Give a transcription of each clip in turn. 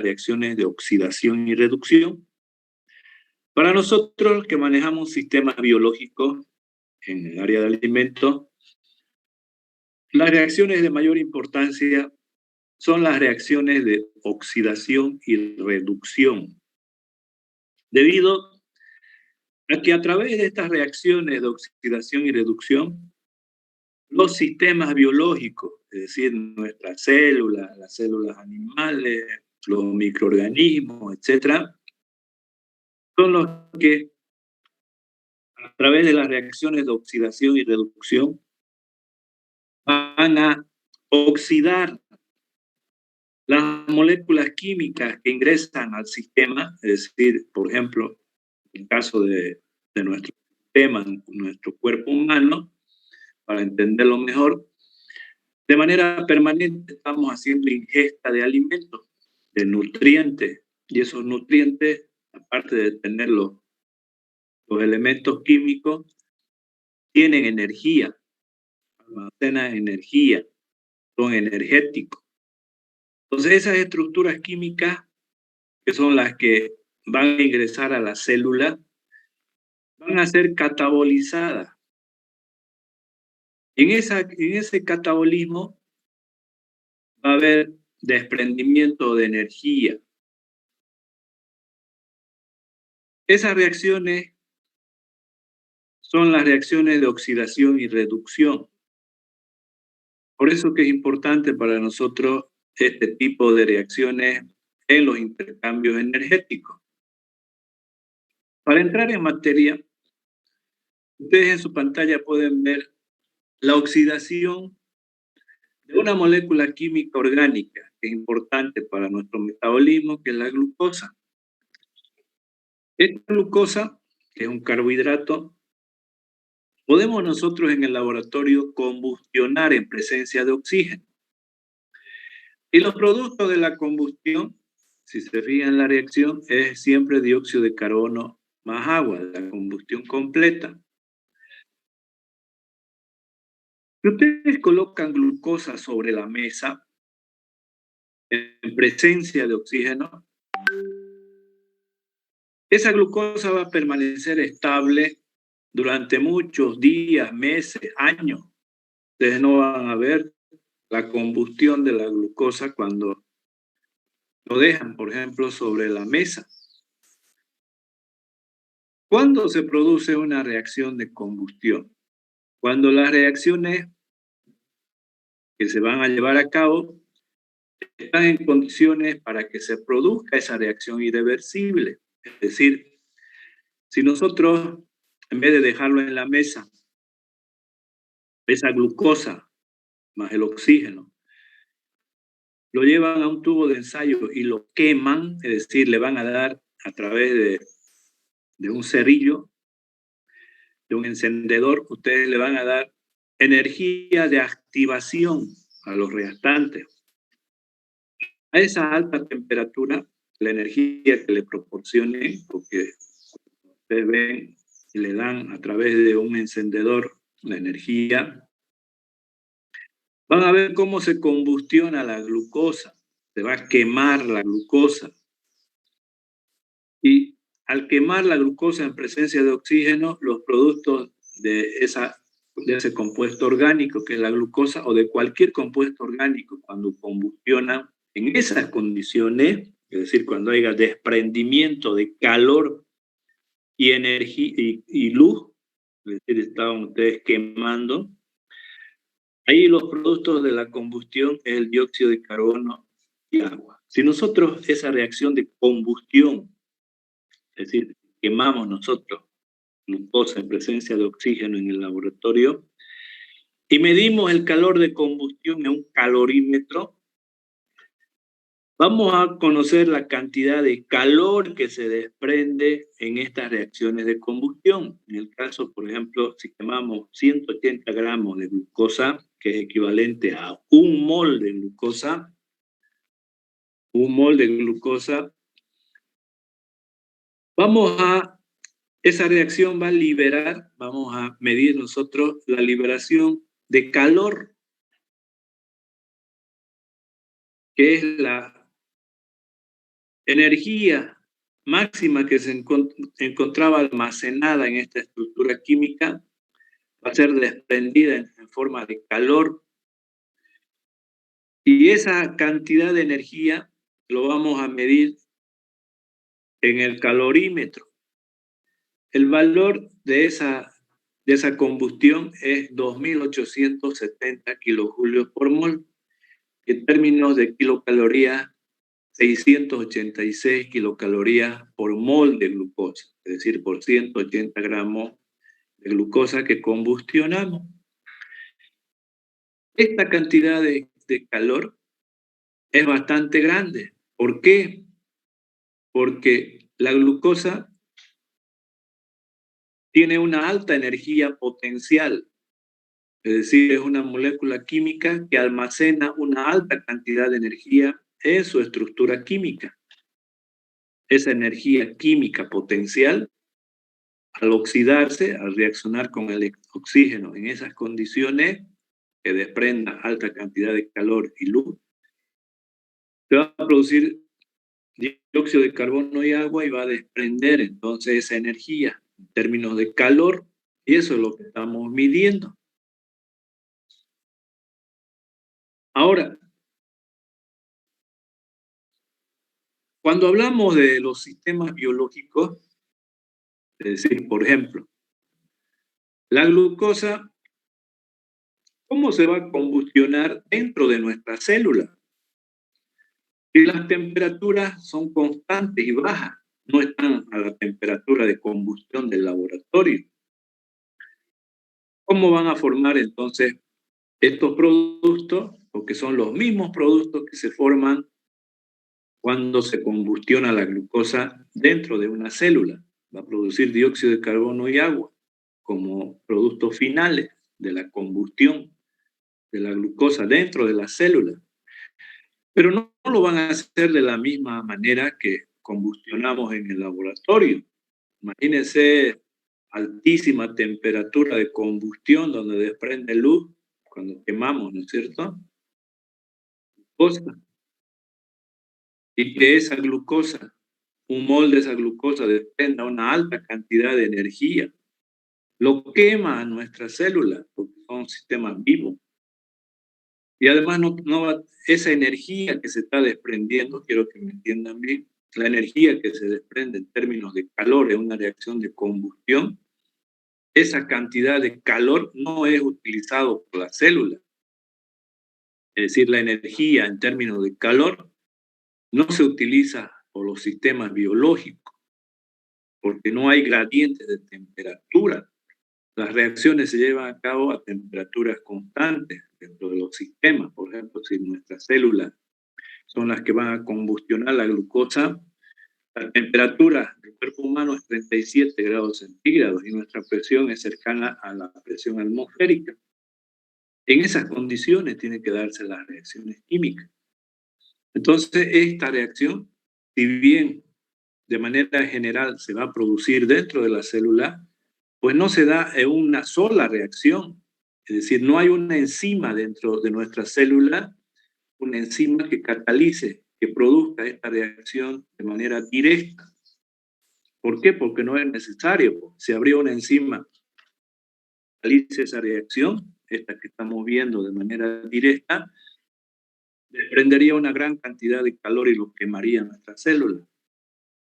reacciones de oxidación y reducción. Para nosotros que manejamos sistemas biológicos en el área de alimentos, las reacciones de mayor importancia son las reacciones de oxidación y reducción, debido a que a través de estas reacciones de oxidación y reducción, los sistemas biológicos, es decir, nuestras células, las células animales, los microorganismos, etcétera, son los que a través de las reacciones de oxidación y reducción van a oxidar las moléculas químicas que ingresan al sistema, es decir, por ejemplo, en el caso de nuestro sistema, nuestro cuerpo humano, para entenderlo mejor, de manera permanente estamos haciendo ingesta de alimentos, de nutrientes, y esos nutrientes, aparte de tener los elementos químicos, tienen energía, almacenan energía, son energéticos. Entonces esas estructuras químicas, que son las que van a ingresar a la célula, van a ser catabolizadas. En ese catabolismo va a haber desprendimiento de energía. Esas reacciones son las reacciones de oxidación y reducción. Por eso que es importante para nosotros este tipo de reacciones en los intercambios energéticos. Para entrar en materia, ustedes en su pantalla pueden ver la oxidación de una molécula química orgánica que es importante para nuestro metabolismo, que es la glucosa. Esta glucosa, que es un carbohidrato, podemos nosotros en el laboratorio combustionar en presencia de oxígeno. Y los productos de la combustión, si se fijan en la reacción, es siempre dióxido de carbono más agua, la combustión completa. Si ustedes colocan glucosa sobre la mesa, en presencia de oxígeno, esa glucosa va a permanecer estable durante muchos días, meses, años. Ustedes no van a ver la combustión de la glucosa cuando lo dejan, por ejemplo, sobre la mesa. ¿Cuándo se produce una reacción de combustión? Cuando las reacciones que se van a llevar a cabo están en condiciones para que se produzca esa reacción irreversible. Es decir, si nosotros, en vez de dejarlo en la mesa, esa glucosa más el oxígeno, lo llevan a un tubo de ensayo y lo queman, es decir, le van a dar a través de un cerillo, de un encendedor, ustedes le van a dar energía de activación a los reactantes. A esa alta temperatura, la energía que le proporcionen, porque ustedes ven y le dan a través de un encendedor la energía, van a ver cómo se combustiona la glucosa, se va a quemar la glucosa. Y al quemar la glucosa en presencia de oxígeno, los productos de ese compuesto orgánico, que es la glucosa, o de cualquier compuesto orgánico, cuando combustionan en esas condiciones, es decir, cuando haya desprendimiento de calor y energía y luz, es decir, estaban ustedes quemando, ahí los productos de la combustión es el dióxido de carbono y agua. Si nosotros esa reacción de combustión, es decir, quemamos nosotros glucosa en presencia de oxígeno en el laboratorio y medimos el calor de combustión en un calorímetro, vamos a conocer la cantidad de calor que se desprende en estas reacciones de combustión. En el caso, por ejemplo, si quemamos 180 gramos de glucosa, que es equivalente a un mol de glucosa, esa reacción va a liberar, vamos a medir nosotros la liberación de calor, que es energía máxima que se encontraba almacenada en esta estructura química va a ser desprendida en forma de calor, y esa cantidad de energía lo vamos a medir en el calorímetro. El valor de esa combustión es 2.870 kilojulios por mol. En términos de kilocalorías, 686 kilocalorías por mol de glucosa, es decir, por 180 gramos de glucosa que combustionamos. Esta cantidad de calor es bastante grande. ¿Por qué? Porque la glucosa tiene una alta energía potencial, es decir, es una molécula química que almacena una alta cantidad de energía en su estructura química. Esa energía química potencial, al oxidarse, al reaccionar con el oxígeno en esas condiciones que desprenda alta cantidad de calor y luz, se va a producir dióxido de carbono y agua y va a desprender entonces esa energía en términos de calor, y eso es lo que estamos midiendo. Ahora, cuando hablamos de los sistemas biológicos, es decir, por ejemplo, la glucosa, ¿cómo se va a combustionar dentro de nuestra célula? Si las temperaturas son constantes y bajas, no están a la temperatura de combustión del laboratorio. ¿Cómo van a formar entonces estos productos? Porque son los mismos productos que se forman cuando se combustiona la glucosa dentro de una célula. Va a producir dióxido de carbono y agua como productos finales de la combustión de la glucosa dentro de la célula. Pero no lo van a hacer de la misma manera que combustionamos en el laboratorio. Imagínense altísima temperatura de combustión donde desprende luz cuando quemamos, ¿no es cierto? Glucosa. Y que esa glucosa, un mol de esa glucosa desprenda una alta cantidad de energía. Lo quema a nuestras células porque son sistemas vivos. Y además esa energía que se está desprendiendo, quiero que me entiendan bien, la energía que se desprende en términos de calor en una reacción de combustión, esa cantidad de calor no es utilizado por la célula. Es decir, la energía en términos de calor no se utiliza por los sistemas biológicos, porque no hay gradientes de temperatura. Las reacciones se llevan a cabo a temperaturas constantes dentro de los sistemas. Por ejemplo, si nuestras células son las que van a combustionar la glucosa, la temperatura del cuerpo humano es 37 grados centígrados y nuestra presión es cercana a la presión atmosférica. En esas condiciones tienen que darse las reacciones químicas. Entonces, esta reacción, si bien de manera general se va a producir dentro de la célula, pues no se da en una sola reacción. Es decir, no hay una enzima dentro de nuestra célula, una enzima que catalice, que produzca esta reacción de manera directa. ¿Por qué? Porque no es necesario. Si habría una enzima que catalice esa reacción, esta que estamos viendo de manera directa, desprendería una gran cantidad de calor y lo quemaría en nuestra célula.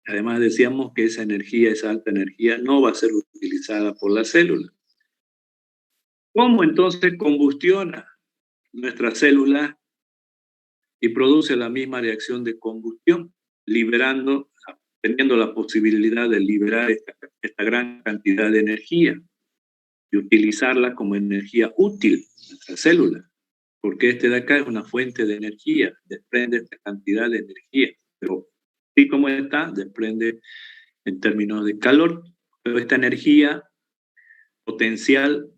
Además, decíamos que esa energía, esa alta energía, no va a ser utilizada por la célula. ¿Cómo entonces combustiona nuestra célula y produce la misma reacción de combustión, teniendo la posibilidad de liberar esta gran cantidad de energía y utilizarla como energía útil en nuestra célula? Porque este de acá es una fuente de energía, desprende esta cantidad de energía, pero así como está, desprende en términos de calor, pero esta energía potencial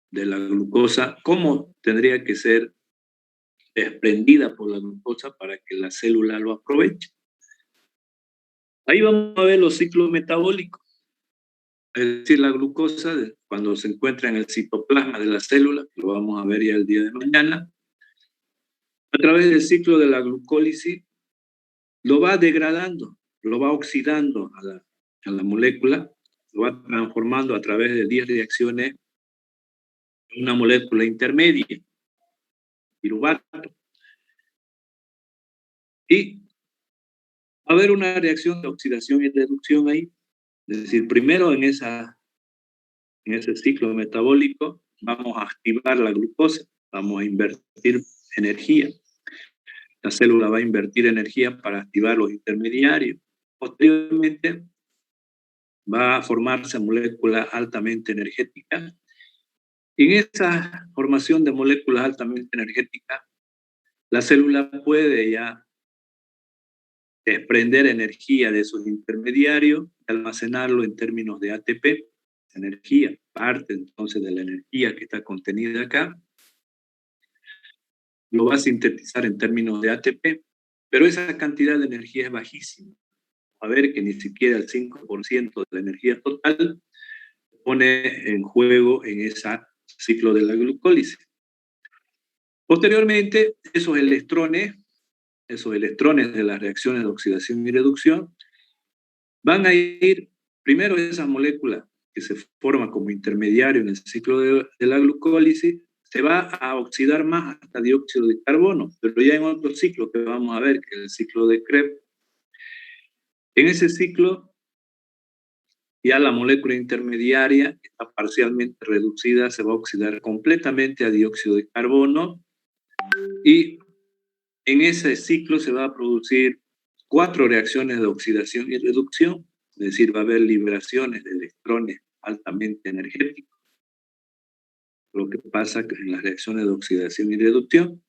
de la glucosa, ¿cómo tendría que ser desprendida por la glucosa para que la célula lo aproveche? Ahí vamos a ver los ciclos metabólicos. Es decir, la glucosa, cuando se encuentra en el citoplasma de la célula, que lo vamos a ver ya el día de mañana, a través del ciclo de la glucólisis, lo va degradando, lo va oxidando a la molécula, lo va transformando a través de 10 reacciones en una molécula intermedia, piruvato. Y va a haber una reacción de oxidación y reducción ahí. Es decir, primero en ese ciclo metabólico vamos a activar la glucosa, vamos a invertir energía. La célula va a invertir energía para activar los intermediarios. Posteriormente va a formarse molécula altamente energética. Y en esa formación de moléculas altamente energéticas, la célula puede ya desprender energía de esos intermediarios, almacenarlo en términos de ATP, energía, parte entonces de la energía que está contenida acá, lo va a sintetizar en términos de ATP, pero esa cantidad de energía es bajísima. A ver que ni siquiera el 5% de la energía total pone en juego en ese ciclo de la glucólisis. Posteriormente, esos electrones de las reacciones de oxidación y reducción, van a ir, primero esa molécula que se forma como intermediario en el ciclo de la glucólisis, se va a oxidar más hasta dióxido de carbono, pero ya en otro ciclo que vamos a ver, que es el ciclo de Krebs. En ese ciclo, ya la molécula intermediaria que está parcialmente reducida, se va a oxidar completamente a dióxido de carbono, y en ese ciclo se va a producir 4 reacciones de oxidación y reducción, es decir, va a haber liberaciones de electrones altamente energéticos, lo que pasa en las reacciones de oxidación y reducción.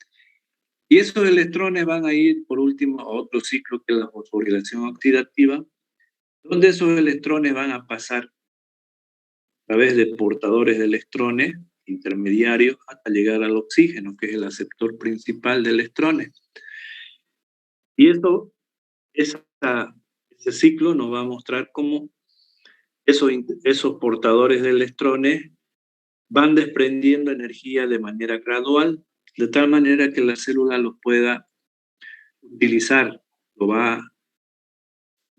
Y esos electrones van a ir, por último, a otro ciclo que es la fosforilación oxidativa, donde esos electrones van a pasar a través de portadores de electrones intermediarios hasta llegar al oxígeno, que es el aceptor principal de electrones. Y ese ciclo nos va a mostrar cómo esos portadores de electrones van desprendiendo energía de manera gradual, de tal manera que la célula los pueda utilizar, lo va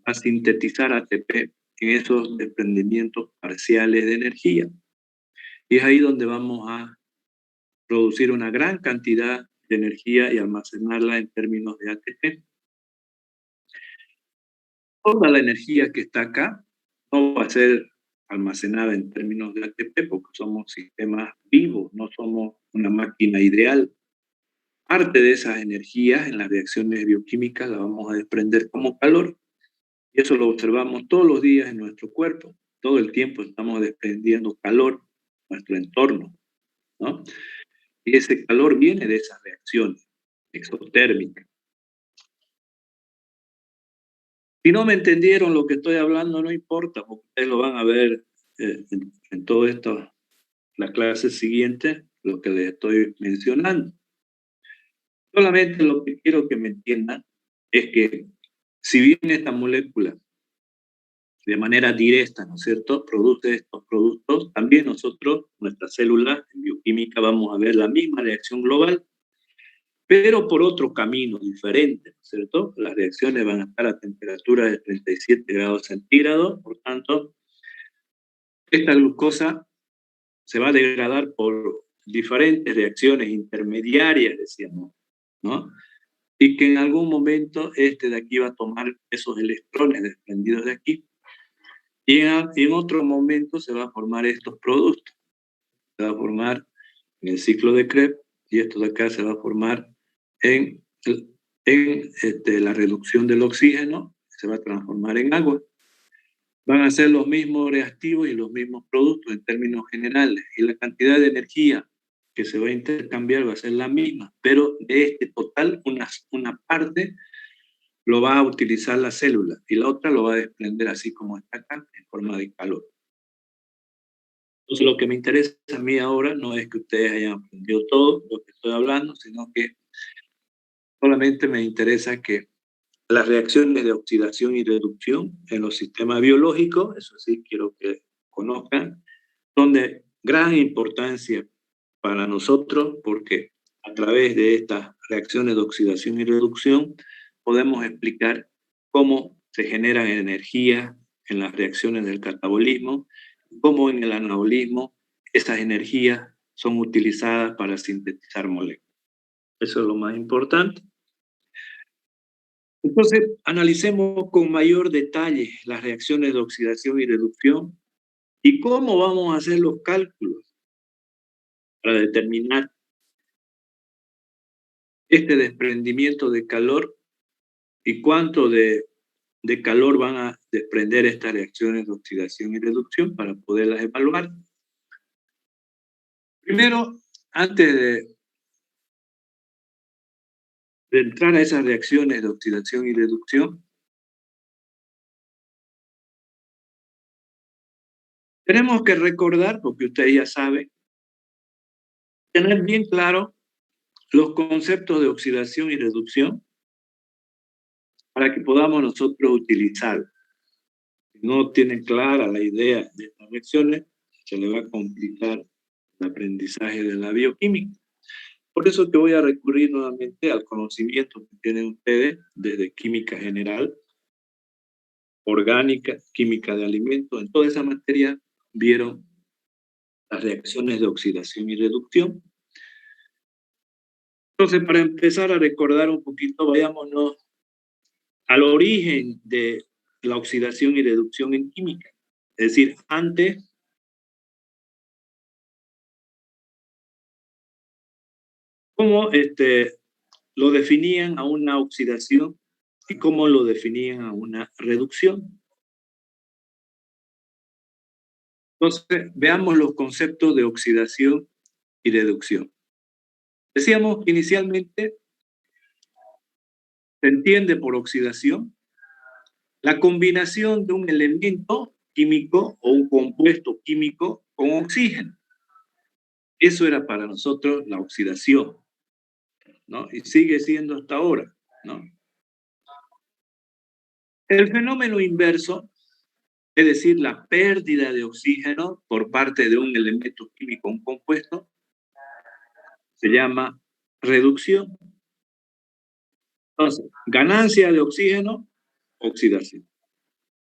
a sintetizar ATP en esos desprendimientos parciales de energía. Y es ahí donde vamos a producir una gran cantidad de energía y almacenarla en términos de ATP. Toda la energía que está acá no va a ser almacenada en términos de ATP porque somos sistemas vivos, no somos una máquina ideal. Parte de esas energías en las reacciones bioquímicas la vamos a desprender como calor, y eso lo observamos todos los días en nuestro cuerpo. Todo el tiempo estamos desprendiendo calor en nuestro entorno, ¿no? Y ese calor viene de esas reacciones exotérmicas. Si no me entendieron lo que estoy hablando, no importa, porque ustedes lo van a ver en todo esto, la clase siguiente, lo que les estoy mencionando. Solamente lo que quiero que me entiendan es que si bien esta molécula de manera directa, ¿no es cierto?, produce estos productos, también nosotros, nuestras células en bioquímica, vamos a ver la misma reacción global, pero por otro camino diferente, ¿no es cierto? Las reacciones van a estar a temperatura de 37 grados centígrados, por tanto, esta glucosa se va a degradar por diferentes reacciones intermediarias, decíamos, ¿no? Y que en algún momento este de aquí va a tomar esos electrones desprendidos de aquí, y en otro momento se va a formar estos productos. Se va a formar en el ciclo de Krebs, y esto de acá se va a formar en la reducción del oxígeno, se va a transformar en agua. Van a ser los mismos reactivos y los mismos productos en términos generales, y la cantidad de energía que se va a intercambiar va a ser la misma, pero de este total una parte lo va a utilizar la célula y la otra lo va a desprender así como está acá, en forma de calor. Entonces lo que me interesa a mí ahora no es que ustedes hayan aprendido todo lo que estoy hablando, sino que solamente me interesa que las reacciones de oxidación y reducción en los sistemas biológicos, eso sí quiero que conozcan, son de gran importancia para nosotros porque a través de estas reacciones de oxidación y reducción podemos explicar cómo se generan energías en las reacciones del catabolismo, cómo en el anabolismo esas energías son utilizadas para sintetizar moléculas. Eso es lo más importante. Entonces, analicemos con mayor detalle las reacciones de oxidación y reducción y cómo vamos a hacer los cálculos para determinar este desprendimiento de calor y cuánto de calor van a desprender estas reacciones de oxidación y reducción para poderlas evaluar. Primero, antes de entrar a esas reacciones de oxidación y reducción, tenemos que recordar, porque ustedes ya saben, tener bien claro los conceptos de oxidación y reducción para que podamos nosotros utilizarlos. Si no tienen clara la idea de estas reacciones, se les va a complicar el aprendizaje de la bioquímica. Por eso que voy a recurrir nuevamente al conocimiento que tienen ustedes desde química general, orgánica, química de alimentos. En toda esa materia vieron las reacciones de oxidación y reducción. Entonces, para empezar a recordar un poquito, vayámonos al origen de la oxidación y reducción en química. Es decir, antes, cómo lo definían a una oxidación y cómo lo definían a una reducción. Entonces, veamos los conceptos de oxidación y reducción. Decíamos que inicialmente se entiende por oxidación la combinación de un elemento químico o un compuesto químico con oxígeno. Eso era para nosotros la oxidación, ¿no? Y sigue siendo hasta ahora, ¿no? El fenómeno inverso, es decir, la pérdida de oxígeno por parte de un elemento químico, un compuesto, se llama reducción. Entonces, ganancia de oxígeno, oxidación.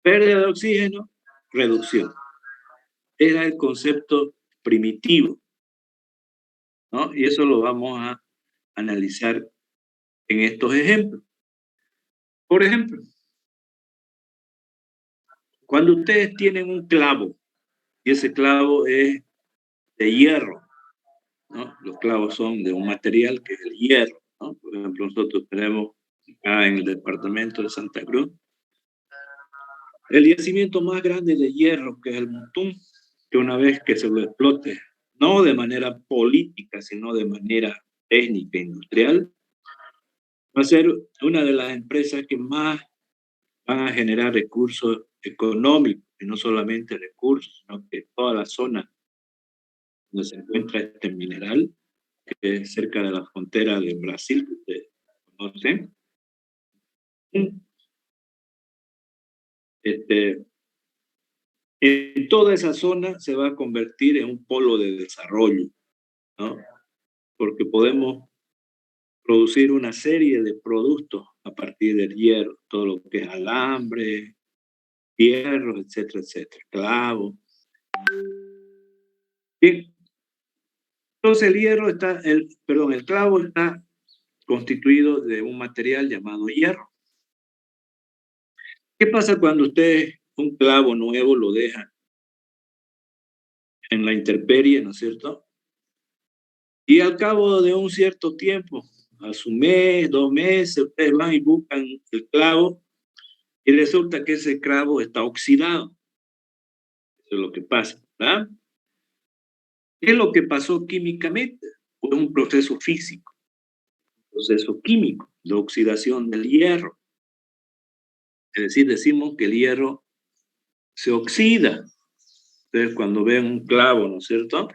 Pérdida de oxígeno, reducción. Era el concepto primitivo, ¿no? Y eso lo vamos a analizar en estos ejemplos. Por ejemplo, cuando ustedes tienen un clavo, y ese clavo es de hierro, ¿no? Los clavos son de un material que es el hierro, ¿no? Por ejemplo, nosotros tenemos acá en el departamento de Santa Cruz el yacimiento más grande de hierro, que es el Montún, que una vez que se lo explote, no de manera política, sino de manera técnica e industrial, va a ser una de las empresas que más van a generar recursos económicos, y no solamente recursos, sino que toda la zona donde se encuentra este mineral, que es cerca de la frontera de Brasil, que ustedes conocen, en toda esa zona se va a convertir en un polo de desarrollo, ¿no? Porque podemos producir una serie de productos a partir del hierro, todo lo que es alambre, hierro, etcétera, etcétera, clavo. Bien, entonces el clavo está constituido de un material llamado hierro. ¿Qué pasa cuando usted un clavo nuevo lo deja en la intemperie, ¿no es cierto? Y al cabo de un cierto tiempo, a su mes, 2 meses, ustedes van y buscan el clavo y resulta que ese clavo está oxidado. Eso es lo que pasa, ¿verdad? ¿Qué es lo que pasó químicamente? Fue un proceso físico, un proceso químico de oxidación del hierro. Es decir, decimos que el hierro se oxida. Ustedes cuando ven un clavo, ¿no es cierto?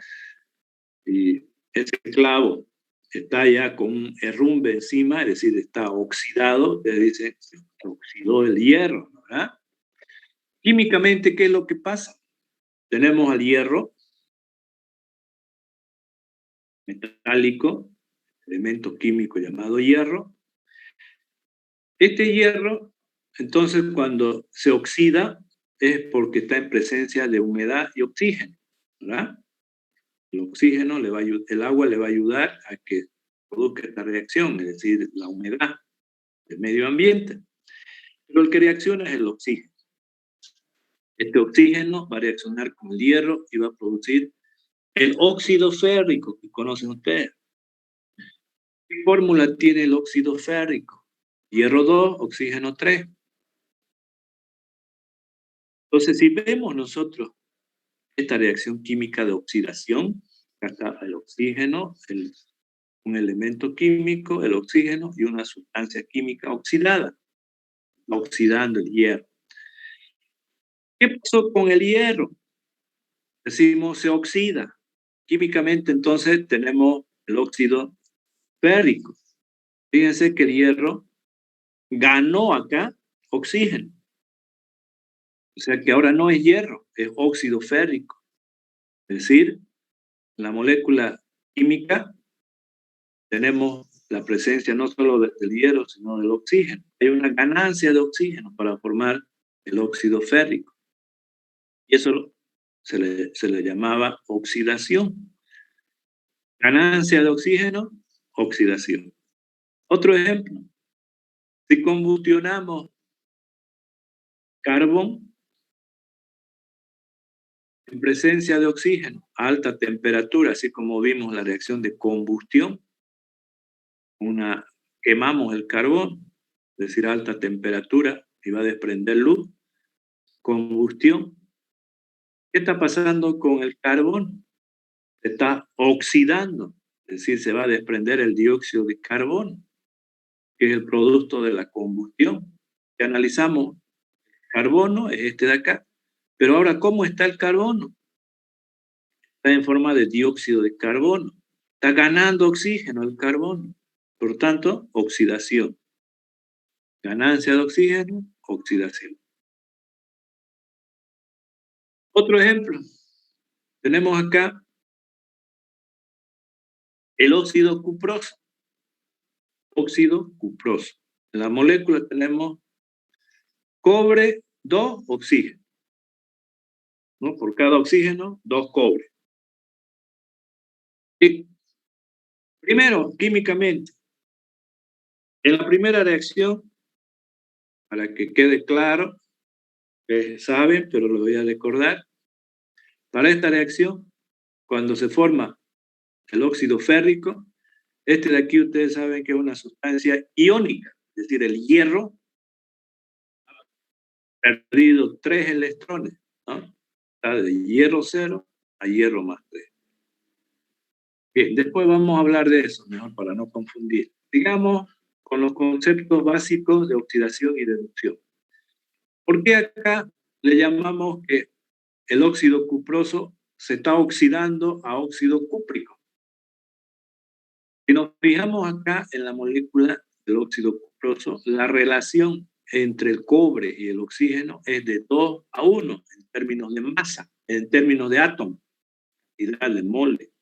Y ese clavo está ya con un herrumbe encima, es decir, está oxidado, le dice, se oxidó el hierro, ¿verdad? Químicamente, ¿qué es lo que pasa? Tenemos al hierro metálico, elemento químico llamado hierro, Este hierro, entonces, cuando se oxida, es porque está en presencia de humedad y oxígeno, ¿verdad? El oxígeno le va a el agua le va a ayudar a que produzca esta reacción, es decir, la humedad del medio ambiente. Pero el que reacciona es el oxígeno. Este oxígeno va a reaccionar con el hierro y va a producir el óxido férrico que conocen ustedes. ¿Qué fórmula tiene el óxido férrico? Hierro 2, oxígeno 3. Entonces, si vemos nosotros esta reacción química de oxidación, acá está el oxígeno, un elemento químico, el oxígeno y una sustancia química oxidada, oxidando el hierro. ¿Qué pasó con el hierro? Decimos se oxida. Químicamente entonces tenemos el óxido férrico. Fíjense que el hierro ganó acá oxígeno. O sea que ahora no es hierro, es óxido férrico. Es decir, en la molécula química tenemos la presencia no solo del hierro, sino del oxígeno. Hay una ganancia de oxígeno para formar el óxido férrico. Y eso se le llamaba oxidación. Ganancia de oxígeno, oxidación. Otro ejemplo, si combustionamos carbón en presencia de oxígeno a alta temperatura, así como vimos la reacción de combustión, quemamos el carbón, es decir, a alta temperatura, y va a desprender luz, combustión. ¿Qué está pasando con el carbón? Se está oxidando, es decir, se va a desprender el dióxido de carbono, que es el producto de la combustión. Si analizamos carbono, es este de acá, pero ahora, ¿cómo está el carbono? Está en forma de dióxido de carbono. Está ganando oxígeno el carbono. Por tanto, oxidación. Ganancia de oxígeno, oxidación. Otro ejemplo. Tenemos acá el óxido cuproso. Óxido cuproso. En la molécula tenemos cobre, 2 oxígeno. ¿No? Por cada oxígeno, 2 cobre. Y primero, químicamente, en la primera reacción, para que quede claro, saben, pero lo voy a recordar, para esta reacción, cuando se forma el óxido férrico, este de aquí ustedes saben que es una sustancia iónica, es decir, el hierro ha perdido 3 electrones, ¿no? Está de hierro 0 a hierro más 3. Bien, después vamos a hablar de eso, mejor para no confundir. Digamos, con los conceptos básicos de oxidación y reducción. ¿Por qué acá le llamamos que el óxido cuproso se está oxidando a óxido cúprico? Si nos fijamos acá en la molécula del óxido cuproso, la relación entre el cobre y el oxígeno es de 2 a 1 en términos de masa, en términos de átomo, cantidad de mole.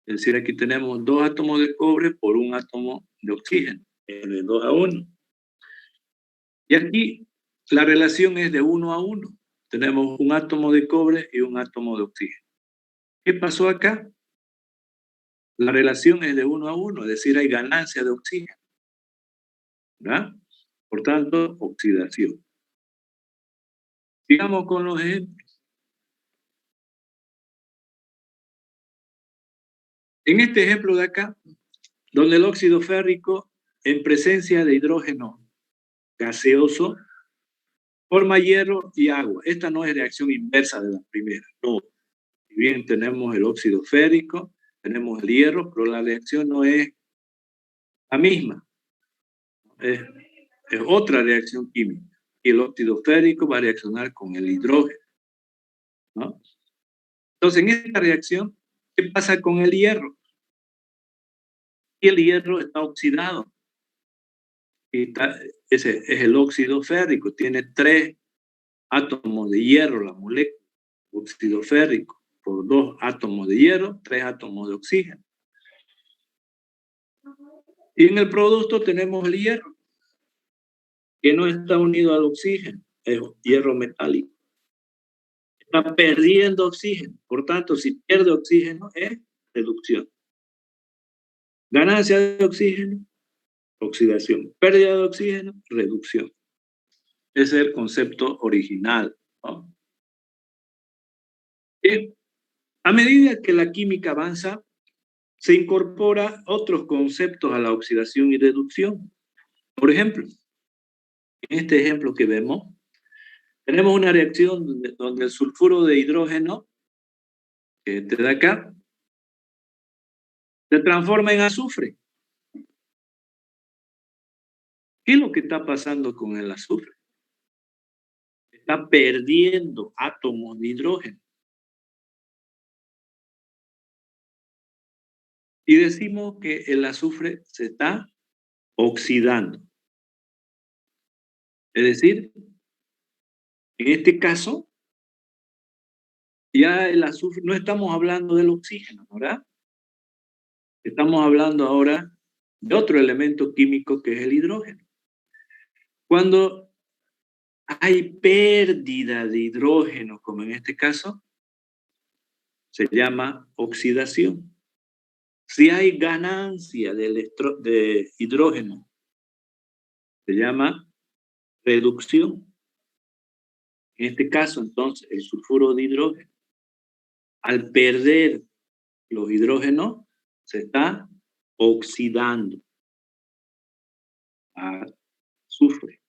Es decir, aquí tenemos 2 átomos de cobre por 1 átomo de oxígeno, de 2 a 1. Y aquí la relación es de 1 a 1. Tenemos un átomo de cobre y un átomo de oxígeno. ¿Qué pasó acá? La relación es de 1 a 1, es decir, hay ganancia de oxígeno, ¿verdad? Por tanto, oxidación. Sigamos con los ejemplos. En este ejemplo de acá, donde el óxido férrico, en presencia de hidrógeno gaseoso, forma hierro y agua. Esta no es reacción inversa de la primera, no. Si bien tenemos el óxido férrico, tenemos el hierro, pero la reacción no es la misma. Es otra reacción química. Y el óxido férrico va a reaccionar con el hidrógeno, ¿no? Entonces, en esta reacción, ¿qué pasa con el hierro? Y el hierro está oxidado. Y ese es el óxido férrico. Tiene 3 átomos de hierro la molécula. Óxido férrico. Por 2 átomos de hierro, 3 átomos de oxígeno. Y en el producto tenemos el hierro. que no está unido al oxígeno, es hierro metálico. Está perdiendo oxígeno. Por tanto, si pierde oxígeno, es reducción. Ganancia de oxígeno, oxidación. Pérdida de oxígeno, reducción. Ese es el concepto original, ¿no? A medida que la química avanza, se incorpora otros conceptos a la oxidación y reducción. Por ejemplo, en este ejemplo que vemos, tenemos una reacción donde el sulfuro de hidrógeno, que este de acá, se transforma en azufre. ¿Qué es lo que está pasando con el azufre? Está perdiendo átomos de hidrógeno. Y decimos que el azufre se está oxidando. Es decir, en este caso, ya el azufre, no estamos hablando del oxígeno, ¿verdad? Estamos hablando ahora de otro elemento químico que es el hidrógeno. Cuando hay pérdida de hidrógeno, como en este caso, se llama oxidación. Si hay ganancia de hidrógeno, se llama reducción. En este caso, entonces, el sulfuro de hidrógeno, al perder los hidrógenos, se está oxidando a azufre.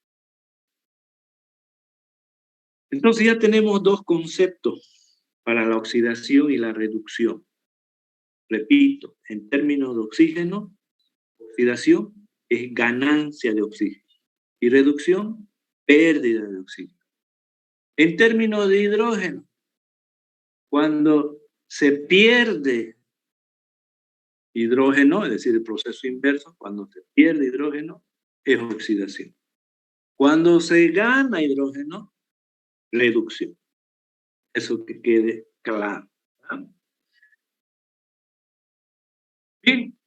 Entonces ya tenemos dos conceptos para la oxidación y la reducción. Repito, en términos de oxígeno, oxidación es ganancia de oxígeno y reducción, pérdida de oxígeno. En términos de hidrógeno, cuando se pierde hidrógeno, es decir, el proceso inverso, cuando se pierde hidrógeno, es oxidación. Cuando se gana hidrógeno, reducción. Eso que quede claro, ¿no? Bien.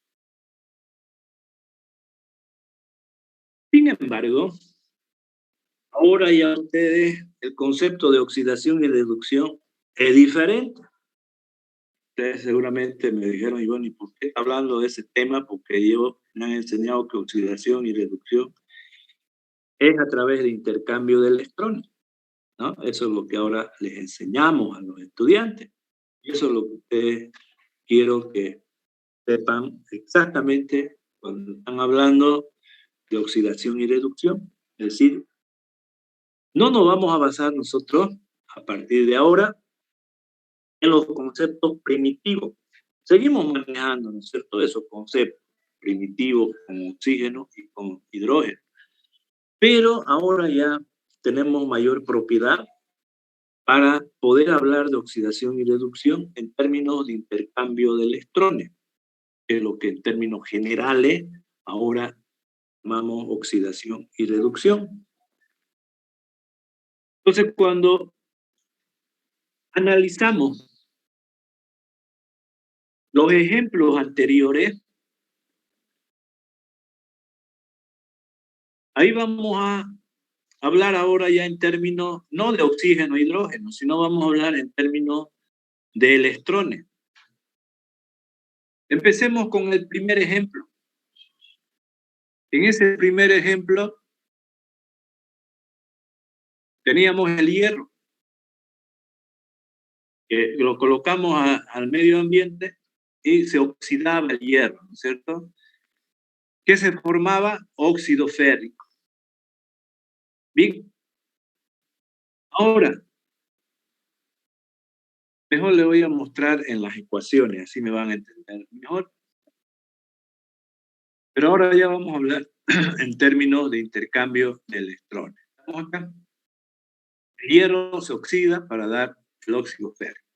Sin embargo, ahora ya ustedes, el concepto de oxidación y reducción es diferente. Ustedes seguramente me dijeron, Iván, ¿y por qué está hablando de ese tema? Porque ellos me han enseñado que oxidación y reducción es a través de intercambio de electrones, ¿no? Eso es lo que ahora les enseñamos a los estudiantes. Y eso es lo que ustedes quiero que sepan exactamente cuando están hablando de oxidación y reducción. Es decir, no nos vamos a basar nosotros a partir de ahora en los conceptos primitivos. Seguimos manejando, ¿no es cierto?, esos conceptos primitivos con oxígeno y con hidrógeno. Pero ahora ya tenemos mayor propiedad para poder hablar de oxidación y reducción en términos de intercambio de electrones, que es lo que en términos generales ahora llamamos oxidación y reducción. Entonces, cuando analizamos los ejemplos anteriores, ahí vamos a hablar ahora ya en términos no de oxígeno e hidrógeno, sino vamos a hablar en términos de electrones. Empecemos con el primer ejemplo. En ese primer ejemplo teníamos el hierro, que lo colocamos al medio ambiente y se oxidaba el hierro, ¿no es cierto? ¿Qué se formaba? Óxido férrico. Bien. Ahora, mejor le voy a mostrar en las ecuaciones, así me van a entender mejor. Pero ahora ya vamos a hablar en términos de intercambio de electrones. ¿Estamos acá? El hierro se oxida para dar el óxido férrico.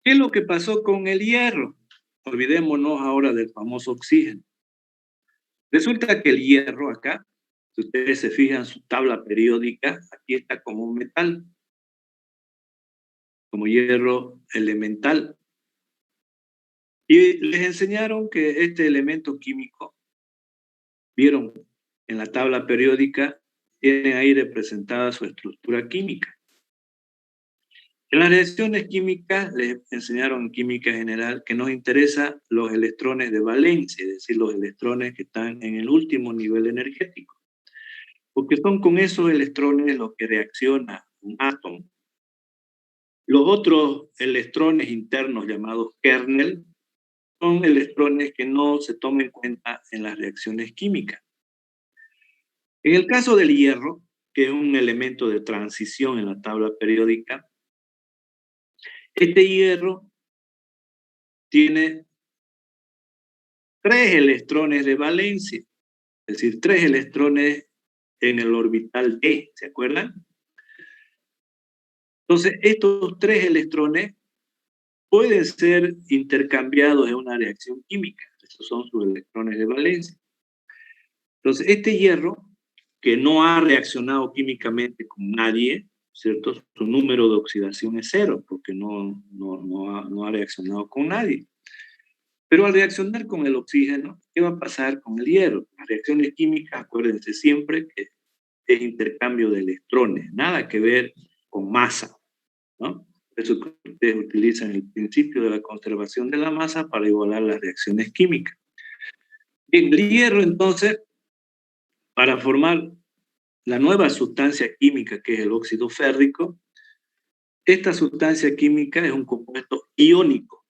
¿Qué es lo que pasó con el hierro? Olvidémonos ahora del famoso oxígeno. Resulta que el hierro acá, si ustedes se fijan en su tabla periódica, aquí está como un metal, como hierro elemental. Y les enseñaron que este elemento químico, vieron en la tabla periódica tienen ahí representada su estructura química. En las reacciones químicas, les enseñaron en química general que nos interesan los electrones de valencia, es decir, los electrones que están en el último nivel energético. Porque son con esos electrones los que reacciona un átomo. Los otros electrones internos llamados kernel son electrones que no se toman en cuenta en las reacciones químicas. En el caso del hierro, que es un elemento de transición en la tabla periódica, este hierro tiene 3 electrones de valencia, es decir, 3 electrones en el orbital d, ¿se acuerdan? Entonces, estos 3 electrones pueden ser intercambiados en una reacción química. Estos son sus electrones de valencia. Entonces, este hierro, que no ha reaccionado químicamente con nadie, ¿cierto? Su número de oxidación es 0, porque no ha reaccionado con nadie. Pero al reaccionar con el oxígeno, ¿qué va a pasar con el hierro? Las reacciones químicas, acuérdense siempre que es intercambio de electrones, nada que ver con masa, ¿no? Por eso que ustedes utilizan el principio de la conservación de la masa para igualar las reacciones químicas. Bien, el hierro, entonces, para formar la nueva sustancia química que es el óxido férrico, esta sustancia química es un compuesto iónico.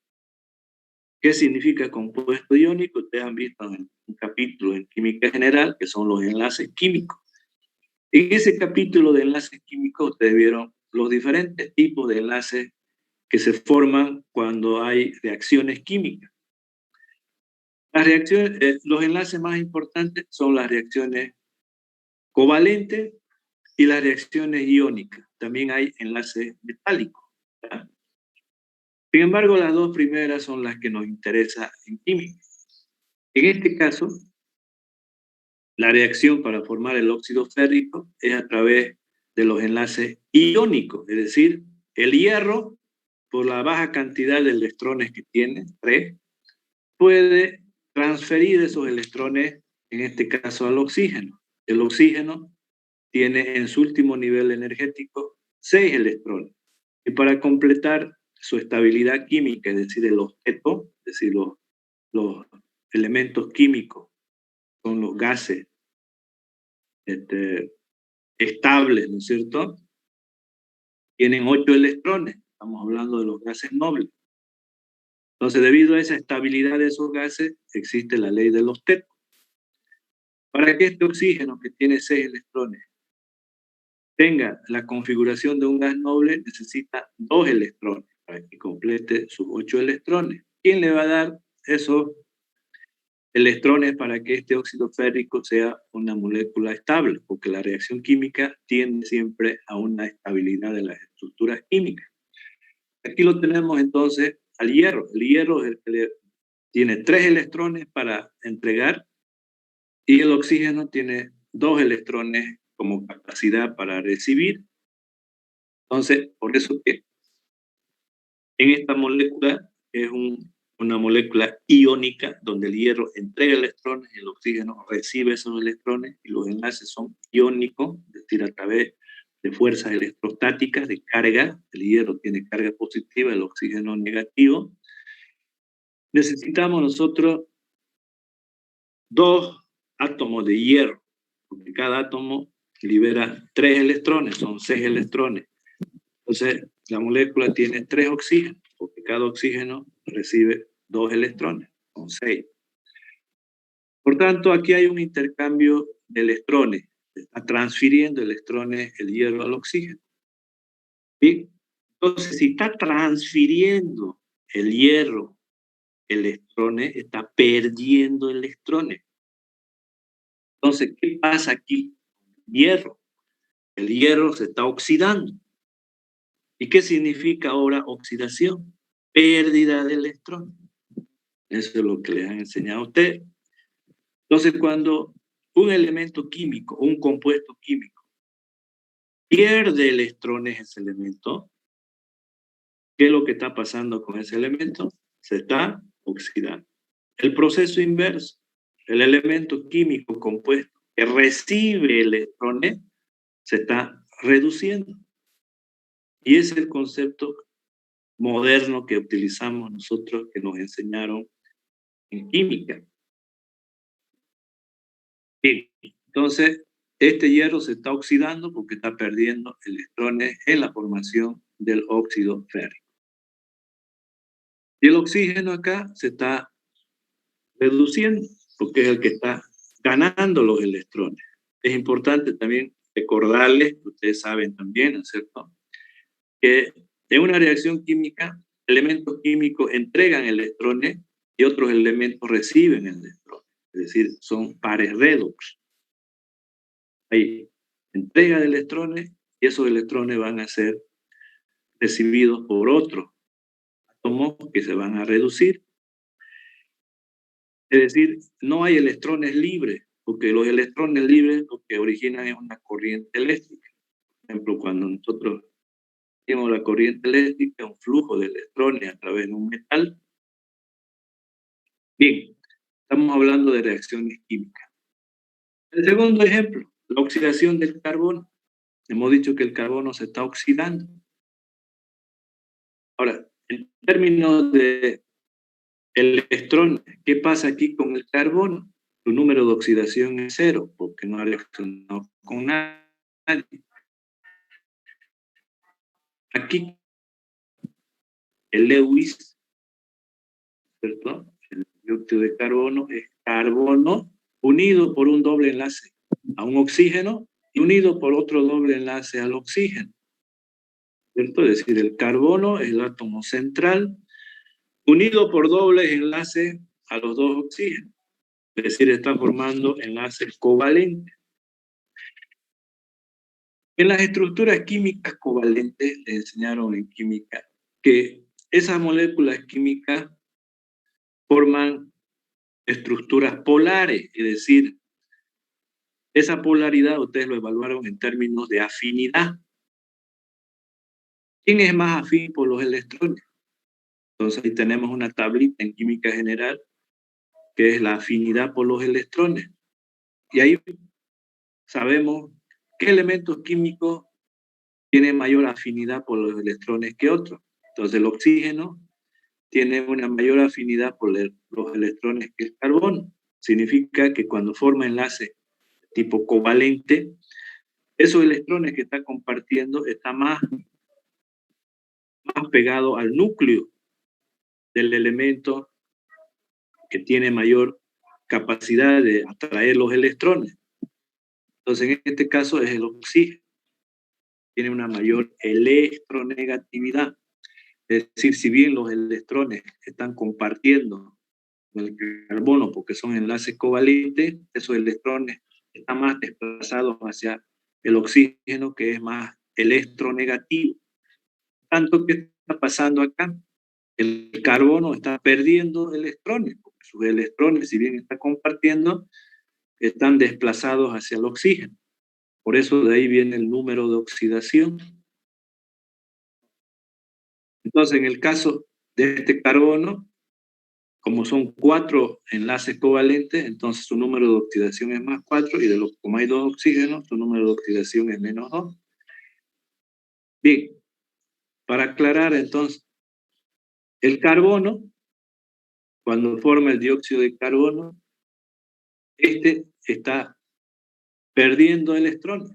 ¿Qué significa compuesto iónico? Ustedes han visto en un capítulo en química general, que son los enlaces químicos. En ese capítulo de enlaces químicos, ustedes vieron los diferentes tipos de enlaces que se forman cuando hay reacciones químicas. Las reacciones, los enlaces más importantes son las reacciones covalentes y las reacciones iónicas. También hay enlaces metálicos, ¿verdad? Sin embargo, las dos primeras son las que nos interesan en química. En este caso, la reacción para formar el óxido férrico es a través de los enlaces iónicos, es decir, el hierro, por la baja cantidad de electrones que tiene, 3, puede transferir esos electrones, en este caso al oxígeno. El oxígeno tiene en su último nivel energético 6 electrones. Y para completar su estabilidad química, es decir, el objeto, es decir, los elementos químicos, son los gases estables, ¿no es cierto? Tienen 8 electrones, estamos hablando de los gases nobles. Entonces, debido a esa estabilidad de esos gases, existe la ley de los octeto. Para que este oxígeno, que tiene 6 electrones, tenga la configuración de un gas noble, necesita 2 electrones para que complete sus 8 electrones. ¿Quién le va a dar esos electrones para que este óxido férrico sea una molécula estable? Porque la reacción química tiende siempre a una estabilidad de las estructuras químicas. Aquí lo tenemos entonces al hierro. El hierro es el que tiene 3 electrones para entregar y el oxígeno tiene 2 electrones como capacidad para recibir. Entonces, por eso que en esta molécula es una molécula iónica donde el hierro entrega electrones y el oxígeno recibe esos electrones y los enlaces son iónicos, es decir, a través de fuerzas electrostáticas, de carga. El hierro tiene carga positiva, el oxígeno negativo. Necesitamos nosotros 2 átomos de hierro, porque cada átomo libera 3 electrones, son 6 electrones. Entonces, la molécula tiene 3 oxígenos, porque cada oxígeno recibe 2 electrones, son 6. Por tanto, aquí hay un intercambio de electrones. Está transfiriendo electrones el hierro al oxígeno. ¿Sí? Entonces, si está transfiriendo el hierro electrones, está perdiendo electrones. Entonces, ¿qué pasa aquí? Hierro. El hierro se está oxidando. ¿Y qué significa ahora oxidación? Pérdida de electrones. Eso es lo que les han enseñado a ustedes. Entonces, cuando un elemento químico, un compuesto químico, pierde electrones ese elemento, ¿qué es lo que está pasando con ese elemento? Se está oxidando. El proceso inverso, el elemento químico compuesto que recibe electrones se está reduciendo. Y ese es el concepto moderno que utilizamos nosotros, que nos enseñaron en química. Bien, entonces este hierro se está oxidando porque está perdiendo electrones en la formación del óxido férrico. Y el oxígeno acá se está reduciendo porque es el que está ganando los electrones. Es importante también recordarles, ustedes saben también, ¿no es cierto?, que en una reacción química, elementos químicos entregan electrones y otros elementos reciben electrones. Es decir, son pares redox. Hay entrega de electrones y esos electrones van a ser recibidos por otros átomos que se van a reducir. Es decir, no hay electrones libres, porque los electrones libres lo que originan es una corriente eléctrica. Por ejemplo, cuando nosotros tenemos la corriente eléctrica, un flujo de electrones a través de un metal. Bien, estamos hablando de reacciones químicas. El segundo ejemplo, la oxidación del carbono. Hemos dicho que el carbono se está oxidando. Ahora, en términos de electrones, ¿qué pasa aquí con el carbono? Su número de oxidación es 0, porque no ha reaccionado con nadie. Aquí, el Lewis, ¿cierto? El dióxido de carbono es carbono unido por un doble enlace a un oxígeno y unido por otro doble enlace al oxígeno, ¿cierto? Es decir, el carbono es el átomo central unido por dobles enlaces a los dos oxígenos. Es decir, está formando enlaces covalentes. En las estructuras químicas covalentes, le enseñaron en química que esas moléculas químicas forman estructuras polares, es decir, esa polaridad ustedes lo evaluaron en términos de afinidad. ¿Quién es más afín por los electrones? Entonces ahí tenemos una tablita en química general que es la afinidad por los electrones. Y ahí sabemos qué elementos químicos tienen mayor afinidad por los electrones que otros. Entonces el oxígeno tiene una mayor afinidad por los electrones que el carbono. Significa que cuando forma enlace tipo covalente, esos electrones que está compartiendo están más pegados al núcleo del elemento que tiene mayor capacidad de atraer los electrones. Entonces, en este caso es el oxígeno. Tiene una mayor electronegatividad. Es decir, si bien los electrones están compartiendo con el carbono porque son enlaces covalentes, esos electrones están más desplazados hacia el oxígeno, que es más electronegativo. Tanto que está pasando acá. El carbono está perdiendo electrones, porque sus electrones, si bien está compartiendo, están desplazados hacia el oxígeno. Por eso de ahí viene el número de oxidación. Entonces, en el caso de este carbono, como son 4 enlaces covalentes, entonces su número de oxidación es más 4, y como hay 2 oxígenos, su número de oxidación es menos 2. Bien, para aclarar entonces, el carbono, cuando forma el dióxido de carbono, este está perdiendo electrones.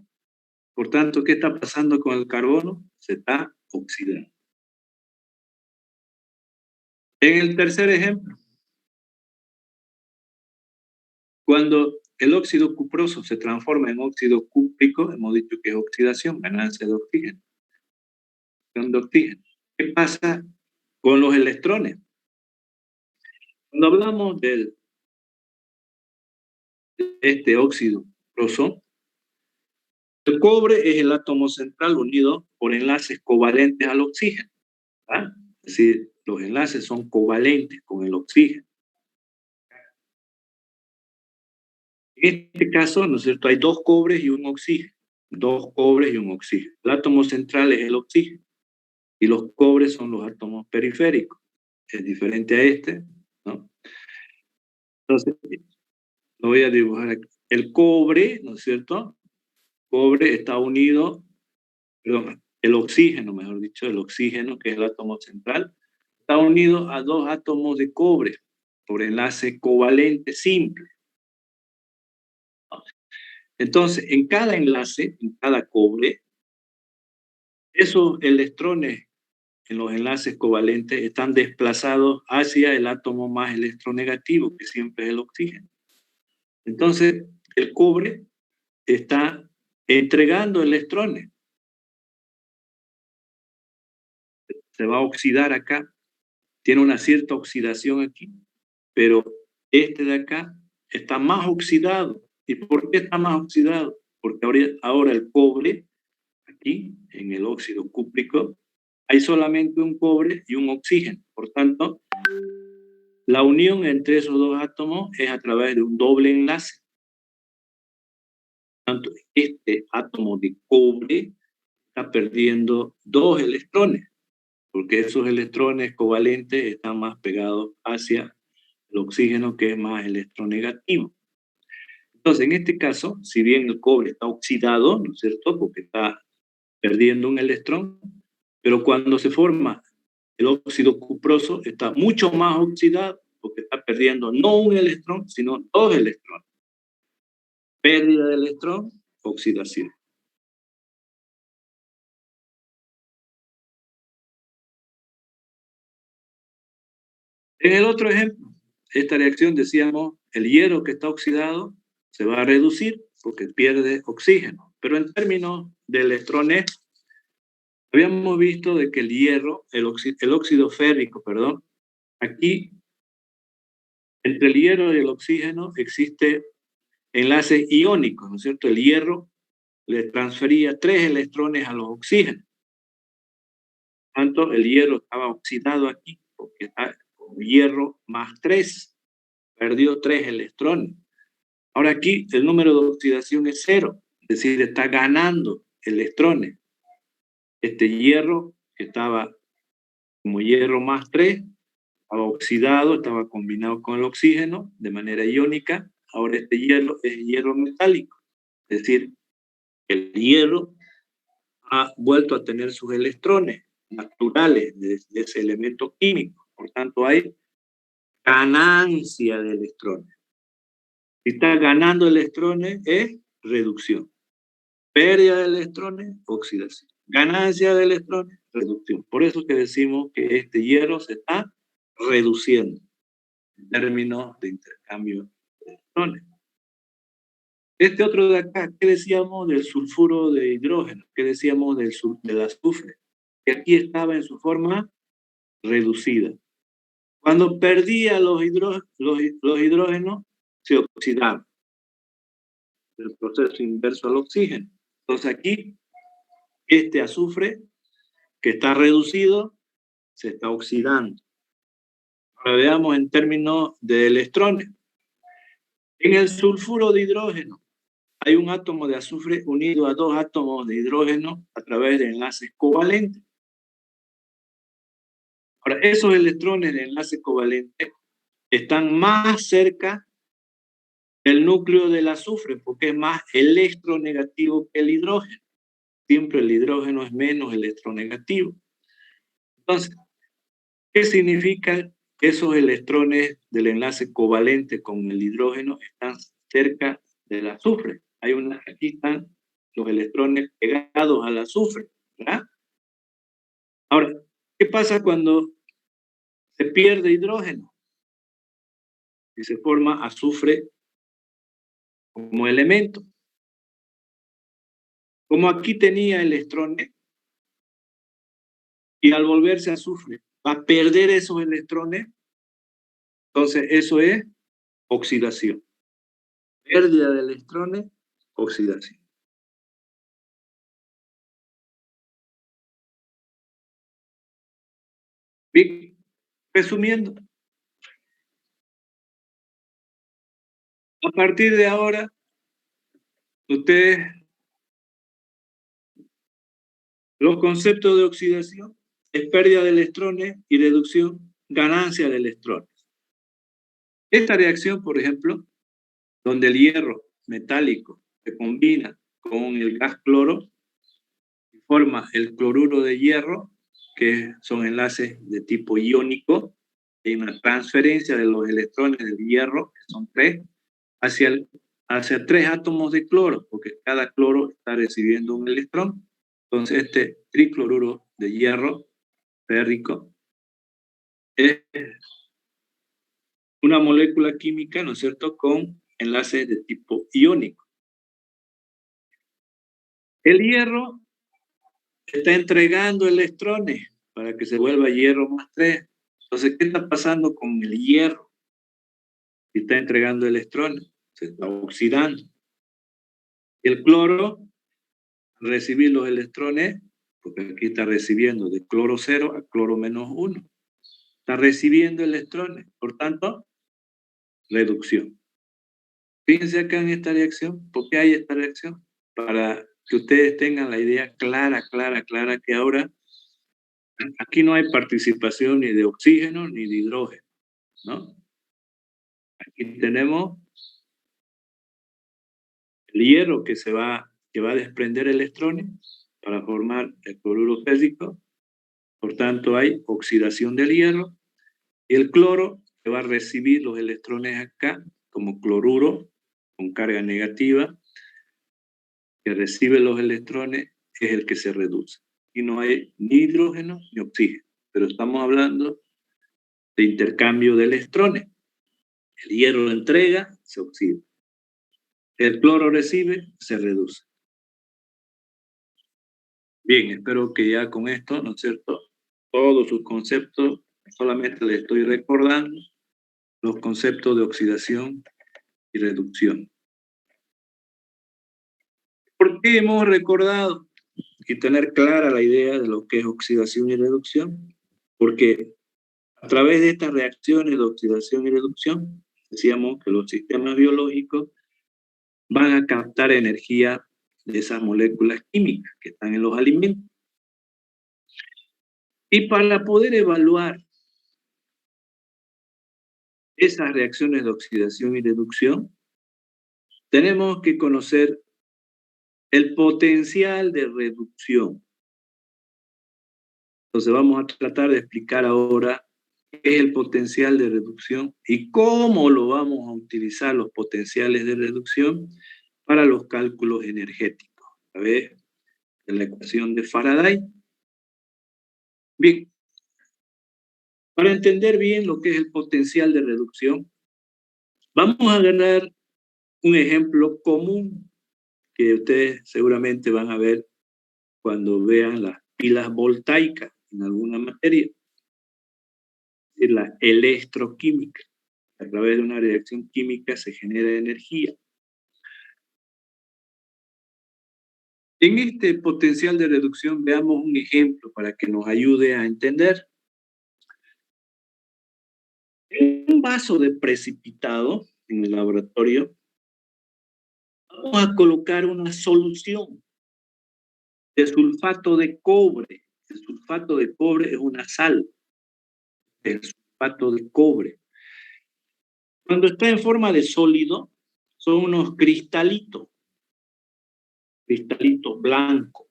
Por tanto, ¿qué está pasando con el carbono? Se está oxidando. En el tercer ejemplo, cuando el óxido cuproso se transforma en óxido cúprico, hemos dicho que es oxidación, ganancia de oxígeno. ¿Qué pasa con los electrones? Cuando hablamos de este óxido cuproso, el cobre es el átomo central unido por enlaces covalentes al oxígeno. ¿Ah? Es decir, los enlaces son covalentes con el oxígeno. En este caso, ¿no es cierto?, hay 2 cobres y un oxígeno. 2 cobres y un oxígeno. El átomo central es el oxígeno y los cobres son los átomos periféricos. Es diferente a este, ¿no? Entonces, lo voy a dibujar aquí. el cobre, ¿no es cierto? Cobre está unido, perdón, el oxígeno, mejor dicho, el oxígeno, que es el átomo central, está unido a dos átomos de cobre por enlace covalente simple. Entonces, en cada enlace, en cada cobre, esos electrones en los enlaces covalentes están desplazados hacia el átomo más electronegativo, que siempre es el oxígeno. Entonces, el cobre está entregando electrones. Se va a oxidar acá, tiene una cierta oxidación aquí, pero este de acá está más oxidado. ¿Y por qué está más oxidado? Porque ahora el cobre, aquí en el óxido cúprico, hay solamente un cobre y un oxígeno. Por tanto, la unión entre esos dos átomos es a través de un doble enlace. Por tanto, este átomo de cobre está perdiendo dos electrones, porque esos electrones covalentes están más pegados hacia el oxígeno, que es más electronegativo. Entonces, en este caso, si bien el cobre está oxidado, ¿no es cierto?, porque está perdiendo un electrón, pero cuando se forma el óxido cuproso, está mucho más oxidado, porque está perdiendo no un electrón, sino dos electrones. Pérdida de electrón, oxidación. En el otro ejemplo, esta reacción decíamos, el hierro que está oxidado se va a reducir porque pierde oxígeno. Pero en términos de electrones, habíamos visto de que el hierro, el óxido férrico, perdón, aquí entre el hierro y el oxígeno existe enlaces iónicos, ¿no es cierto? El hierro le transfería 3 electrones a los oxígenos. Por tanto, el hierro estaba oxidado aquí porque está con hierro más 3, perdió 3 electrones. Ahora aquí el número de oxidación es 0, es decir, está ganando electrones. Este hierro que estaba como hierro más 3, estaba oxidado, estaba combinado con el oxígeno de manera iónica. Ahora este hierro es hierro metálico, es decir, el hierro ha vuelto a tener sus electrones naturales de ese elemento químico. Por tanto, hay ganancia de electrones. Si está ganando electrones, es reducción. Pérdida de electrones, oxidación. Ganancia de electrones, reducción. Por eso que decimos que este hierro se está reduciendo en términos de intercambio de electrones. Este otro de acá, ¿qué decíamos del sulfuro de hidrógeno? ¿Qué decíamos del azufre? Que aquí estaba en su forma reducida. Cuando perdía los hidrógenos, se oxidaba. El proceso inverso al oxígeno. Entonces aquí, este azufre que está reducido, se está oxidando. Ahora veamos en términos de electrones. En el sulfuro de hidrógeno, hay un átomo de azufre unido a dos átomos de hidrógeno a través de enlaces covalentes. Ahora, esos electrones de enlace covalente están más cerca del núcleo del azufre porque es más electronegativo que el hidrógeno. Siempre el hidrógeno es menos electronegativo. Entonces, ¿qué significa que esos electrones del enlace covalente con el hidrógeno están cerca del azufre? Aquí están los electrones pegados al azufre, ¿verdad? Ahora, ¿qué pasa cuando se pierde hidrógeno? Y se forma azufre como elemento. Como aquí tenía electrones, y al volverse azufre va a perder esos electrones, entonces eso es oxidación. Pérdida de electrones, oxidación. Bien, resumiendo, a partir de ahora, ustedes, los conceptos de oxidación es pérdida de electrones y reducción, ganancia de electrones. Esta reacción, por ejemplo, donde el hierro metálico se combina con el gas cloro y forma el cloruro de hierro, que son enlaces de tipo iónico. Hay una transferencia de los electrones del hierro, que son 3, hacia 3 átomos de cloro, porque cada cloro está recibiendo un electrón. Entonces este tricloruro de hierro férrico es una molécula química, ¿no es cierto?, con enlaces de tipo iónico. El hierro está entregando electrones para que se vuelva hierro más 3. Entonces, ¿qué está pasando con el hierro? Está entregando electrones, se está oxidando. El cloro, al recibir los electrones, porque aquí está recibiendo de cloro 0 a cloro menos 1. Está recibiendo electrones, por tanto, reducción. Fíjense acá en esta reacción. ¿Por qué hay esta reacción? Para que ustedes tengan la idea clara, que ahora aquí no hay participación ni de oxígeno ni de hidrógeno, ¿no? Aquí tenemos el hierro que va a desprender electrones para formar el cloruro férrico. Por tanto, hay oxidación del hierro. Y el cloro que va a recibir los electrones acá como cloruro con carga negativa, que recibe los electrones, es el que se reduce. Y no hay ni hidrógeno ni oxígeno. Pero estamos hablando de intercambio de electrones. El hierro entrega, se oxida. El cloro recibe, se reduce. Bien, espero que ya con esto, ¿no es cierto?, todos sus conceptos, solamente les estoy recordando los conceptos de oxidación y reducción. ¿Por qué hemos recordado y tener clara la idea de lo que es oxidación y reducción? Porque a través de estas reacciones de oxidación y reducción, decíamos que los sistemas biológicos van a captar energía de esas moléculas químicas que están en los alimentos. Y para poder evaluar esas reacciones de oxidación y reducción, tenemos que conocer el potencial de reducción. Entonces vamos a tratar de explicar ahora qué es el potencial de reducción y cómo lo vamos a utilizar los potenciales de reducción para los cálculos energéticos. A ver, en la ecuación de Faraday. Bien, para entender bien lo que es el potencial de reducción, vamos a agarrar un ejemplo común que ustedes seguramente van a ver cuando vean las pilas voltaicas en alguna materia, es decir, la electroquímica. A través de una reacción química se genera energía. En este potencial de reducción veamos un ejemplo para que nos ayude a entender. En un vaso de precipitado en el laboratorio, vamos a colocar una solución de sulfato de cobre. El sulfato de cobre es una sal. El sulfato de cobre. Cuando está en forma de sólido, son unos cristalitos blancos,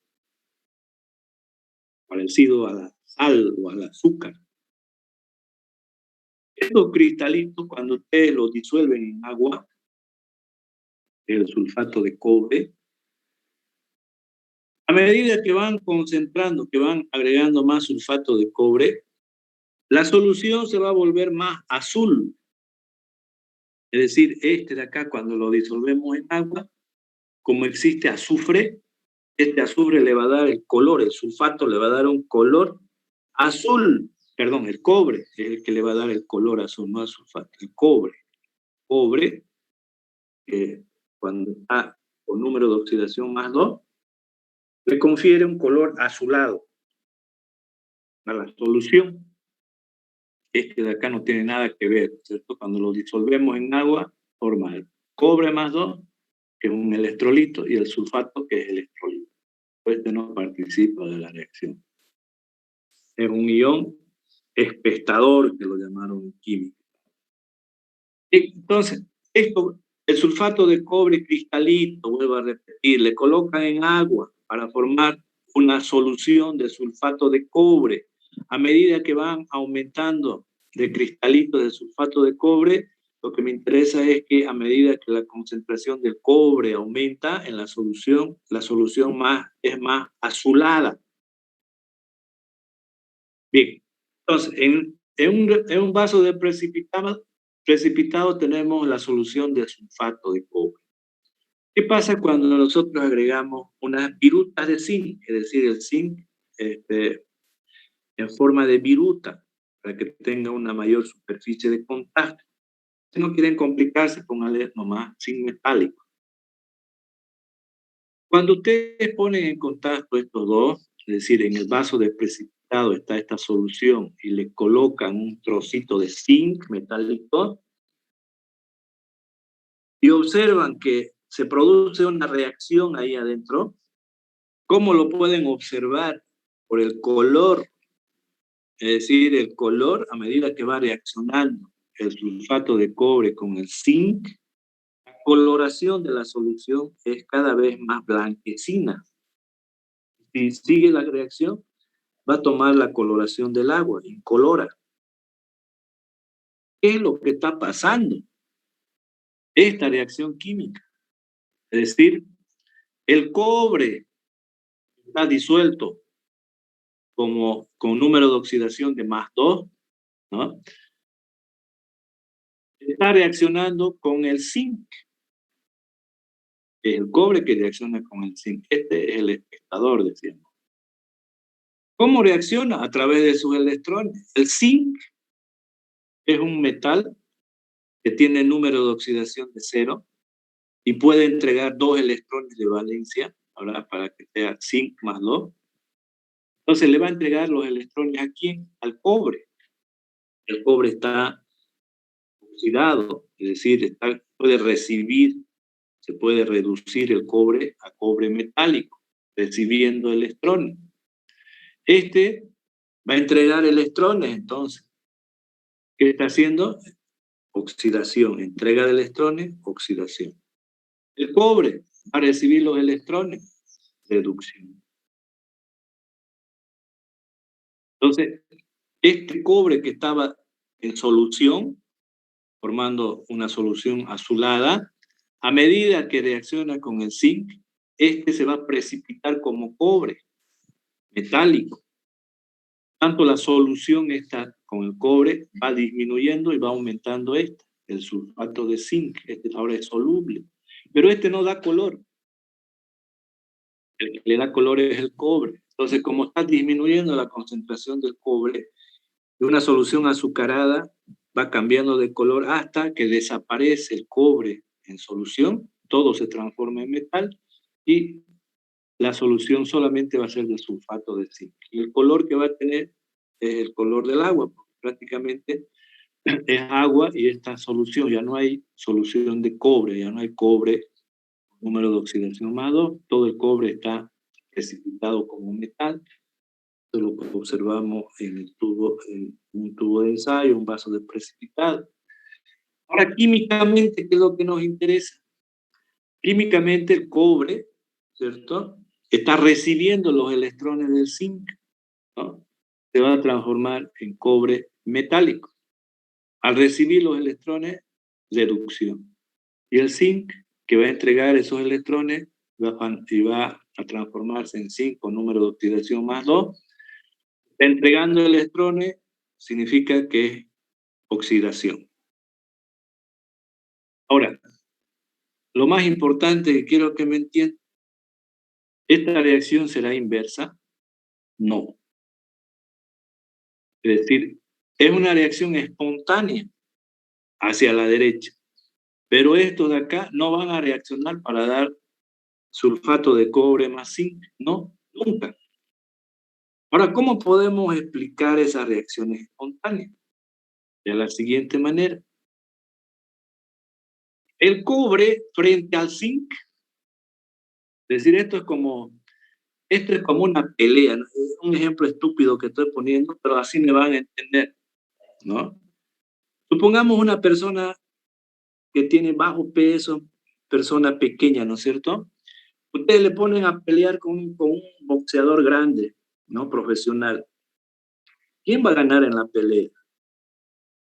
parecido a la sal o al azúcar. Estos cristalitos, cuando ustedes los disuelven en agua, el sulfato de cobre, a medida que van concentrando, que van agregando más sulfato de cobre, la solución se va a volver más azul. Es decir, este de acá, cuando lo disolvemos en agua, como existe azufre, este azufre le va a dar el color, el sulfato le va a dar un color azul. Perdón, el cobre es el que le va a dar el color azul, no el sulfato, el cobre. Cobre, cuando está con número de oxidación más 2, le confiere un color azulado a la solución. Este de acá no tiene nada que ver, ¿cierto? Cuando lo disolvemos en agua, forma el cobre más 2, que es un electrolito, y el sulfato, que es electrolito. Este no participa de la reacción. Es un ion espectador, que lo llamaron químico. Entonces, esto El sulfato de cobre cristalito, vuelvo a repetir, le colocan en agua para formar una solución de sulfato de cobre. A medida que van aumentando de cristalito de sulfato de cobre, lo que me interesa es que a medida que la concentración del cobre aumenta en la solución es más azulada. Bien, entonces, en un vaso de precipitado tenemos la solución de sulfato de cobre. ¿Qué pasa cuando nosotros agregamos unas virutas de zinc? Es decir, el zinc en forma de viruta, para que tenga una mayor superficie de contacto. Si no quieren complicarse, pónganle nomás zinc metálico. Cuando ustedes ponen en contacto estos dos, es decir, en el vaso de precipitado está esta solución y le colocan un trocito de zinc metálico y observan que se produce una reacción ahí adentro, ¿cómo lo pueden observar? Por el color, es decir, el color a medida que va reaccionando el sulfato de cobre con el zinc, la coloración de la solución es cada vez más blanquecina. Si sigue la reacción, va a tomar la coloración del agua, incolora. ¿Qué es lo que está pasando? Esta reacción química. Es decir, el cobre está disuelto como con número de oxidación de +2, ¿no? Está reaccionando con el zinc. Es el cobre que reacciona con el zinc. Este es el espectador, decíamos. ¿Cómo reacciona? A través de sus electrones. El zinc es un metal que tiene número de oxidación de 0 y puede entregar 2 electrones de valencia, ahora para que sea zinc +2. Entonces le va a entregar los electrones ¿a quién? Al cobre. El cobre está oxidado, es decir, se puede reducir el cobre a cobre metálico, recibiendo electrones. Este va a entregar electrones, entonces. ¿Qué está haciendo? Oxidación, entrega de electrones, oxidación. El cobre va a recibir los electrones, reducción. Entonces, este cobre que estaba en solución, formando una solución azulada, a medida que reacciona con el zinc, este se va a precipitar como cobre metálico. Tanto la solución esta con el cobre va disminuyendo y va aumentando esta, el sulfato de zinc, este ahora es soluble. Pero este no da color. El que le da color es el cobre. Entonces, como está disminuyendo la concentración del cobre, de una solución azucarada va cambiando de color hasta que desaparece el cobre en solución, todo se transforma en metal y la solución solamente va a ser de sulfato de zinc. Y el color que va a tener es el color del agua, porque prácticamente es agua y esta solución, ya no hay solución de cobre, ya no hay cobre, número de oxidación +2, todo el cobre está precipitado como metal. Esto es lo que observamos en un tubo de ensayo, un vaso de precipitado. Ahora, químicamente, ¿qué es lo que nos interesa? Químicamente el cobre, ¿cierto?, está recibiendo los electrones del zinc, ¿no? Se va a transformar en cobre metálico. Al recibir los electrones, reducción. Y el zinc, que va a entregar esos electrones, va a transformarse en zinc con número de oxidación +2. Está entregando electrones, significa que es oxidación. Ahora, lo más importante que quiero que me entiendan, ¿esta reacción será inversa? No. Es decir, es una reacción espontánea hacia la derecha. Pero estos de acá no van a reaccionar para dar sulfato de cobre más zinc. No, nunca. Ahora, ¿cómo podemos explicar esas reacciones espontáneas? De la siguiente manera. El cobre frente al zinc, es decir, esto es como una pelea, ¿no? Es un ejemplo estúpido que estoy poniendo, pero así me van a entender, ¿no? Supongamos una persona que tiene bajo peso, persona pequeña, ¿no es cierto? Ustedes le ponen a pelear con un boxeador grande, ¿no? Profesional. ¿Quién va a ganar en la pelea?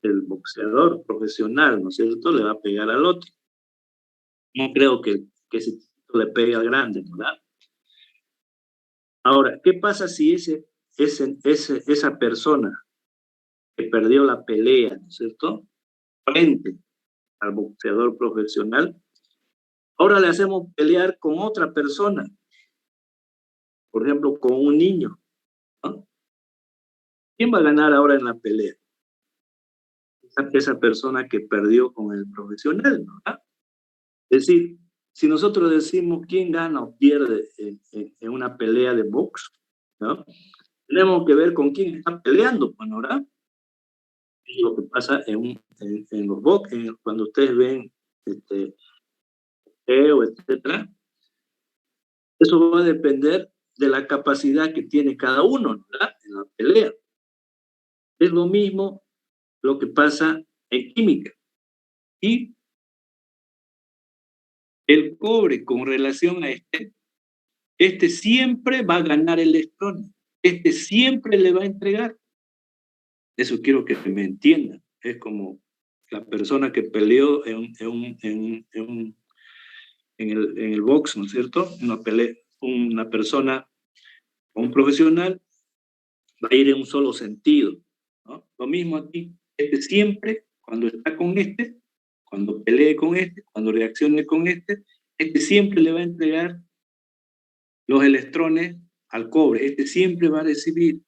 El boxeador profesional, ¿no es cierto? Le va a pegar al otro. No creo que ese le pegue al grande, ¿verdad? Ahora, ¿qué pasa si esa persona que perdió la pelea, ¿no es cierto? Frente al boxeador profesional, ahora le hacemos pelear con otra persona, por ejemplo, con un niño, ¿no? ¿Quién va a ganar ahora en la pelea? Esa persona que perdió con el profesional, ¿no? Es decir, si nosotros decimos quién gana o pierde en una pelea de box, ¿no? Tenemos que ver con quién está peleando, pues, ¿no? ¿Verdad? Es lo que pasa en los box, cuando ustedes ven etcétera. Eso va a depender de la capacidad que tiene cada uno, ¿verdad? En la pelea. Es lo mismo lo que pasa en química. Y el cobre con relación a este siempre va a ganar electrones. Este siempre le va a entregar. Eso quiero que me entiendan. Es como la persona que peleó en el box, ¿no es cierto? Una persona, un profesional, va a ir en un solo sentido, ¿no? Lo mismo aquí. Este siempre, cuando está con cuando pelee con cuando reaccione con este siempre le va a entregar los electrones al cobre. Este siempre va a recibir.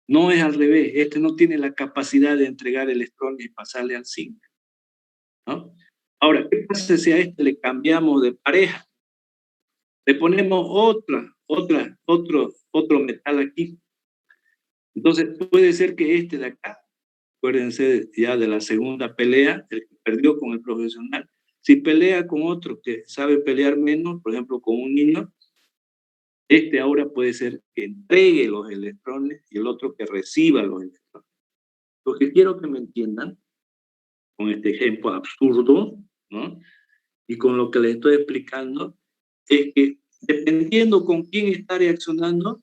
No es al revés. Este no tiene la capacidad de entregar electrones y pasarle al zinc, ¿no? Ahora, ¿qué pasa si a este le cambiamos de pareja? Le ponemos otro metal aquí. Entonces, puede ser que este de acá, acuérdense ya de la segunda pelea, el que perdió con el profesional, si pelea con otro que sabe pelear menos, por ejemplo, con un niño, este ahora puede ser que entregue los electrones y el otro que reciba los electrones. Lo que quiero que me entiendan, con este ejemplo absurdo, ¿no? Y con lo que les estoy explicando, es que dependiendo con quién está reaccionando,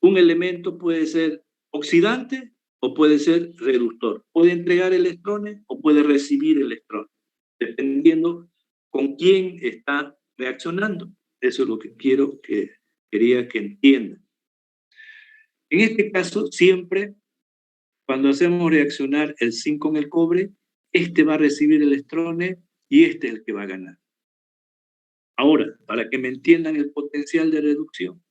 un elemento puede ser oxidante o puede ser reductor. Puede entregar electrones o puede recibir electrones, dependiendo con quién está reaccionando. Eso es lo que quería que entiendan. En este caso, siempre cuando hacemos reaccionar el zinc con el cobre, este va a recibir electrones y este es el que va a ganar. Ahora, para que me entiendan el potencial de reducción,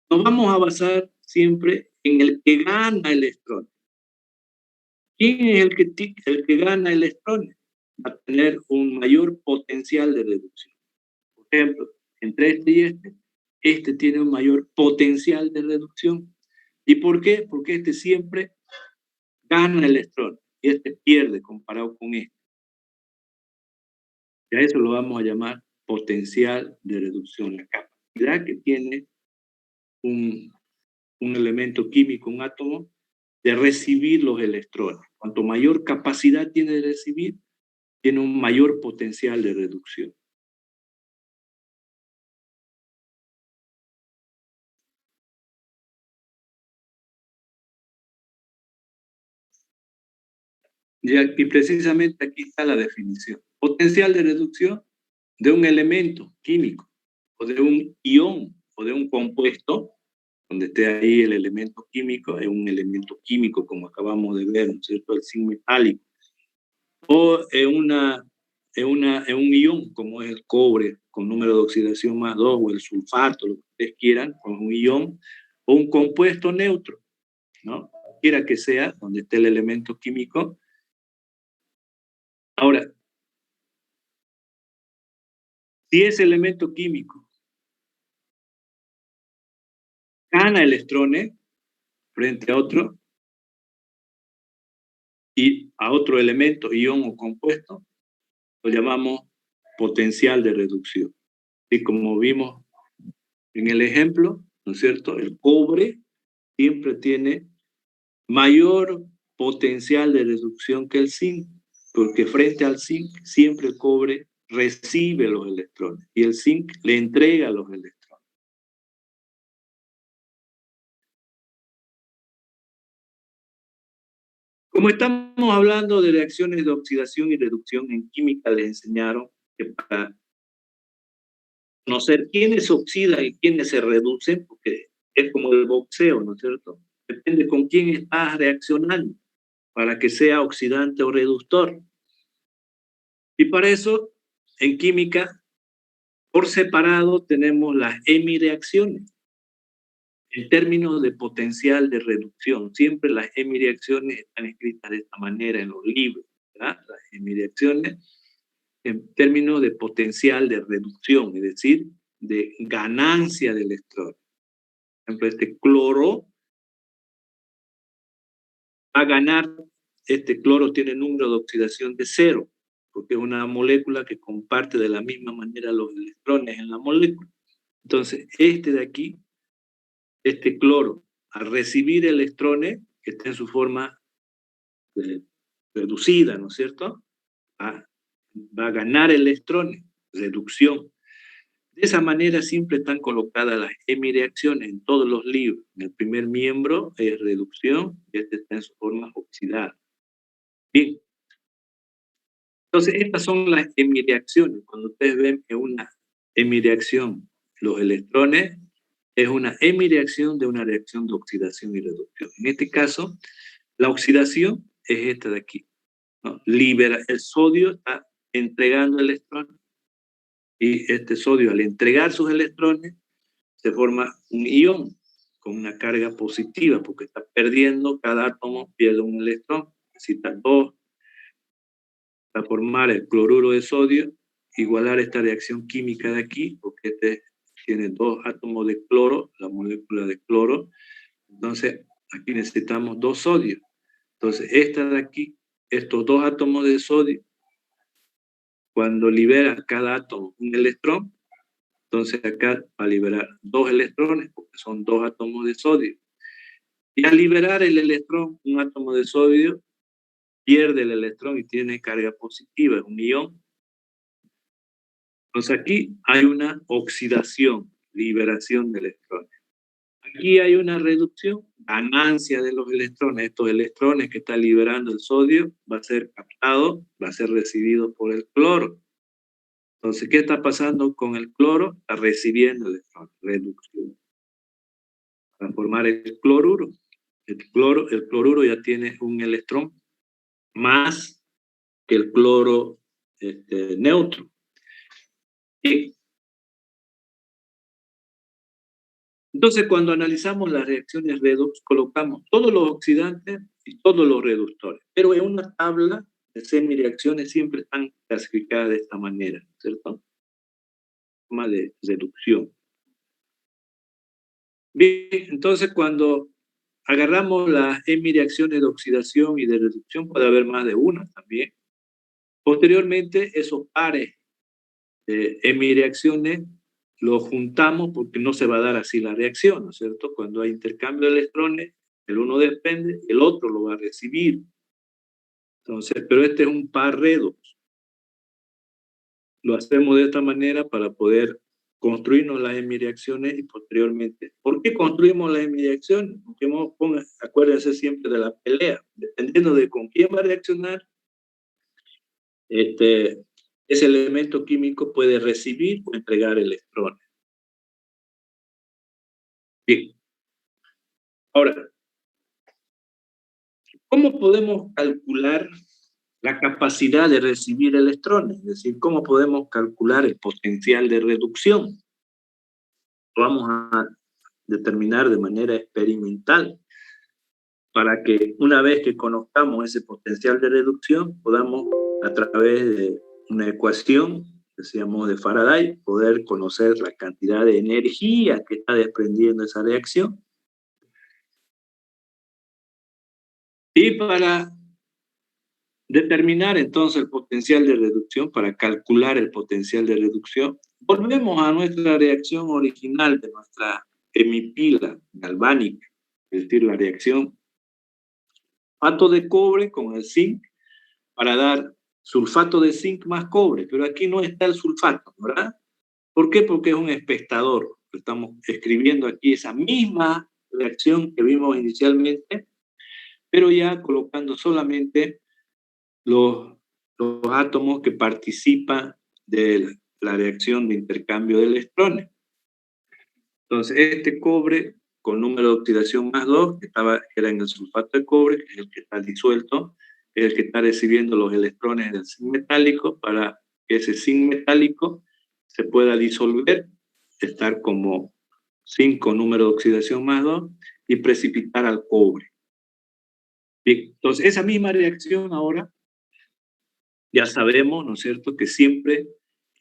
nos vamos a basar siempre en el que gana electrones. ¿Quién es el que gana electrones? Va a tener un mayor potencial de reducción. Por ejemplo, entre este y este tiene un mayor potencial de reducción. ¿Y por qué? Porque este siempre gana electrones y este pierde comparado con este. Y a eso lo vamos a llamar potencial de reducción, la capacidad que tiene un elemento químico, un átomo, de recibir los electrones. Cuanto mayor capacidad tiene de recibir, tiene un mayor potencial de reducción. Y precisamente aquí está la definición. Potencial de reducción de un elemento químico, o de un ion, o de un compuesto, donde esté ahí el elemento químico, es un elemento químico como acabamos de ver, ¿no es cierto? El zinc metálico. O en un ion, como es el cobre, con número de oxidación más 2, o el sulfato, lo que ustedes quieran, con un ion, o un compuesto neutro, ¿no? Quiera que sea, donde esté el elemento químico. Ahora, si ese elemento químico gana electrones frente a otro, y a otro elemento, ion o compuesto, lo llamamos potencial de reducción. Y como vimos en el ejemplo, ¿no es cierto? El cobre siempre tiene mayor potencial de reducción que el zinc. porque frente al zinc siempre el cobre recibe los electrones y el zinc le entrega los electrones. Como estamos hablando de reacciones de oxidación y reducción en química, les enseñaron que para conocer quiénes se oxidan y quiénes se reducen, porque es como el boxeo, ¿no es cierto? Depende con quién estás reaccionando para que sea oxidante o reductor. Y para eso, en química, por separado tenemos las hemireacciones. En términos de potencial de reducción, siempre las hemireacciones están escritas de esta manera en los libros, ¿verdad? Las hemireacciones en términos de potencial de reducción, es decir, de ganancia de electrones. Por ejemplo, este cloro va a ganar, este cloro tiene número de oxidación de 0, porque es una molécula que comparte de la misma manera los electrones en la molécula. Entonces, este de aquí, este cloro, al recibir electrones, que está en su forma reducida, ¿no es cierto? Va a ganar electrones, reducción. De esa manera siempre están colocadas las hemireacciones en todos los libros. En el primer miembro es reducción y este está en su forma oxidada. Bien. Entonces, estas son las hemireacciones. Cuando ustedes ven que una hemireacción, los electrones, es una hemireacción de una reacción de oxidación y reducción. En este caso, la oxidación es esta de aquí, ¿no? Libera el sodio, está entregando electrones, y este sodio, al entregar sus electrones, se forma un ion con una carga positiva, porque está perdiendo, cada átomo pierde un electrón. Necesita dos para formar el cloruro de sodio, igualar esta reacción química de aquí, porque este tiene dos átomos de cloro, la molécula de cloro. Entonces, aquí necesitamos dos sodios. Entonces, esta de aquí, estos dos átomos de sodio, cuando libera cada átomo un electrón, entonces acá va a liberar dos electrones, porque son dos átomos de sodio. Y al liberar el electrón, un átomo de sodio pierde el electrón y tiene carga positiva, es un ion. Entonces aquí hay una oxidación, liberación de electrones. Aquí hay una reducción, ganancia de los electrones. Estos electrones que está liberando el sodio va a ser captado, va a ser recibido por el cloro. Entonces, ¿qué está pasando con el cloro? Está recibiendo electrones, reducción. Para formar el cloruro. El cloruro ya tiene un electrón más que el cloro neutro. Y entonces, cuando analizamos las reacciones redox, colocamos todos los oxidantes y todos los reductores. Pero en una tabla de semireacciones siempre están clasificadas de esta manera, ¿cierto? Forma de reducción. Bien, entonces cuando agarramos las hemireacciones de oxidación y de reducción, puede haber más de una también. Posteriormente, esos pares de hemireacciones los juntamos porque no se va a dar así la reacción, ¿no es cierto? Cuando hay intercambio de electrones, el uno depende, el otro lo va a recibir. Entonces, pero este es un par redox. Lo hacemos de esta manera para poder construirnos las hemireacciones y posteriormente. ¿Por qué construimos las hemireacciones? Porque acuérdense siempre de la pelea. Dependiendo de con quién va a reaccionar, ese elemento químico puede recibir o entregar electrones. Bien. Ahora, ¿cómo podemos calcular la capacidad de recibir electrones? Es decir, ¿cómo podemos calcular el potencial de reducción? Lo vamos a determinar de manera experimental para que una vez que conozcamos ese potencial de reducción, podamos a través de una ecuación que se llamó de Faraday, poder conocer la cantidad de energía que está desprendiendo esa reacción. Y para determinar entonces el potencial de reducción, para calcular el potencial de reducción, volvemos a nuestra reacción original de nuestra hemipila galvánica, es decir, la reacción pato de cobre con el zinc para dar sulfato de zinc más cobre, pero aquí no está el sulfato, ¿verdad? ¿Por qué? Porque es un espectador. Estamos escribiendo aquí esa misma reacción que vimos inicialmente, pero ya colocando solamente los átomos que participan de la reacción de intercambio de electrones. Entonces, este cobre con número de oxidación más 2, que era en el sulfato de cobre, que es el que está disuelto, es el que está recibiendo los electrones del zinc metálico para que ese zinc metálico se pueda disolver, estar como zinc con número de oxidación más 2 y precipitar al cobre. Bien, entonces, esa misma reacción ahora ya sabemos, ¿no es cierto?, que siempre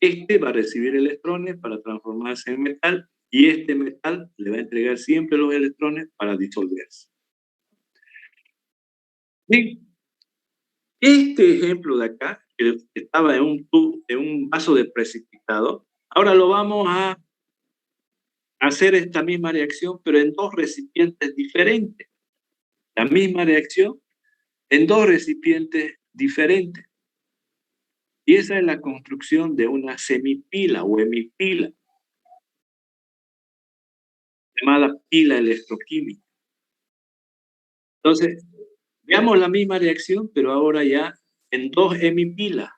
este va a recibir electrones para transformarse en metal y este metal le va a entregar siempre los electrones para disolverse. Bien, este ejemplo de acá, que estaba en un vaso de precipitado, ahora lo vamos a hacer esta misma reacción, pero en dos recipientes diferentes. La misma reacción en dos recipientes diferentes. Y esa es la construcción de una semipila o hemipila, llamada pila electroquímica. Entonces, veamos la misma reacción, pero ahora ya en dos hemipilas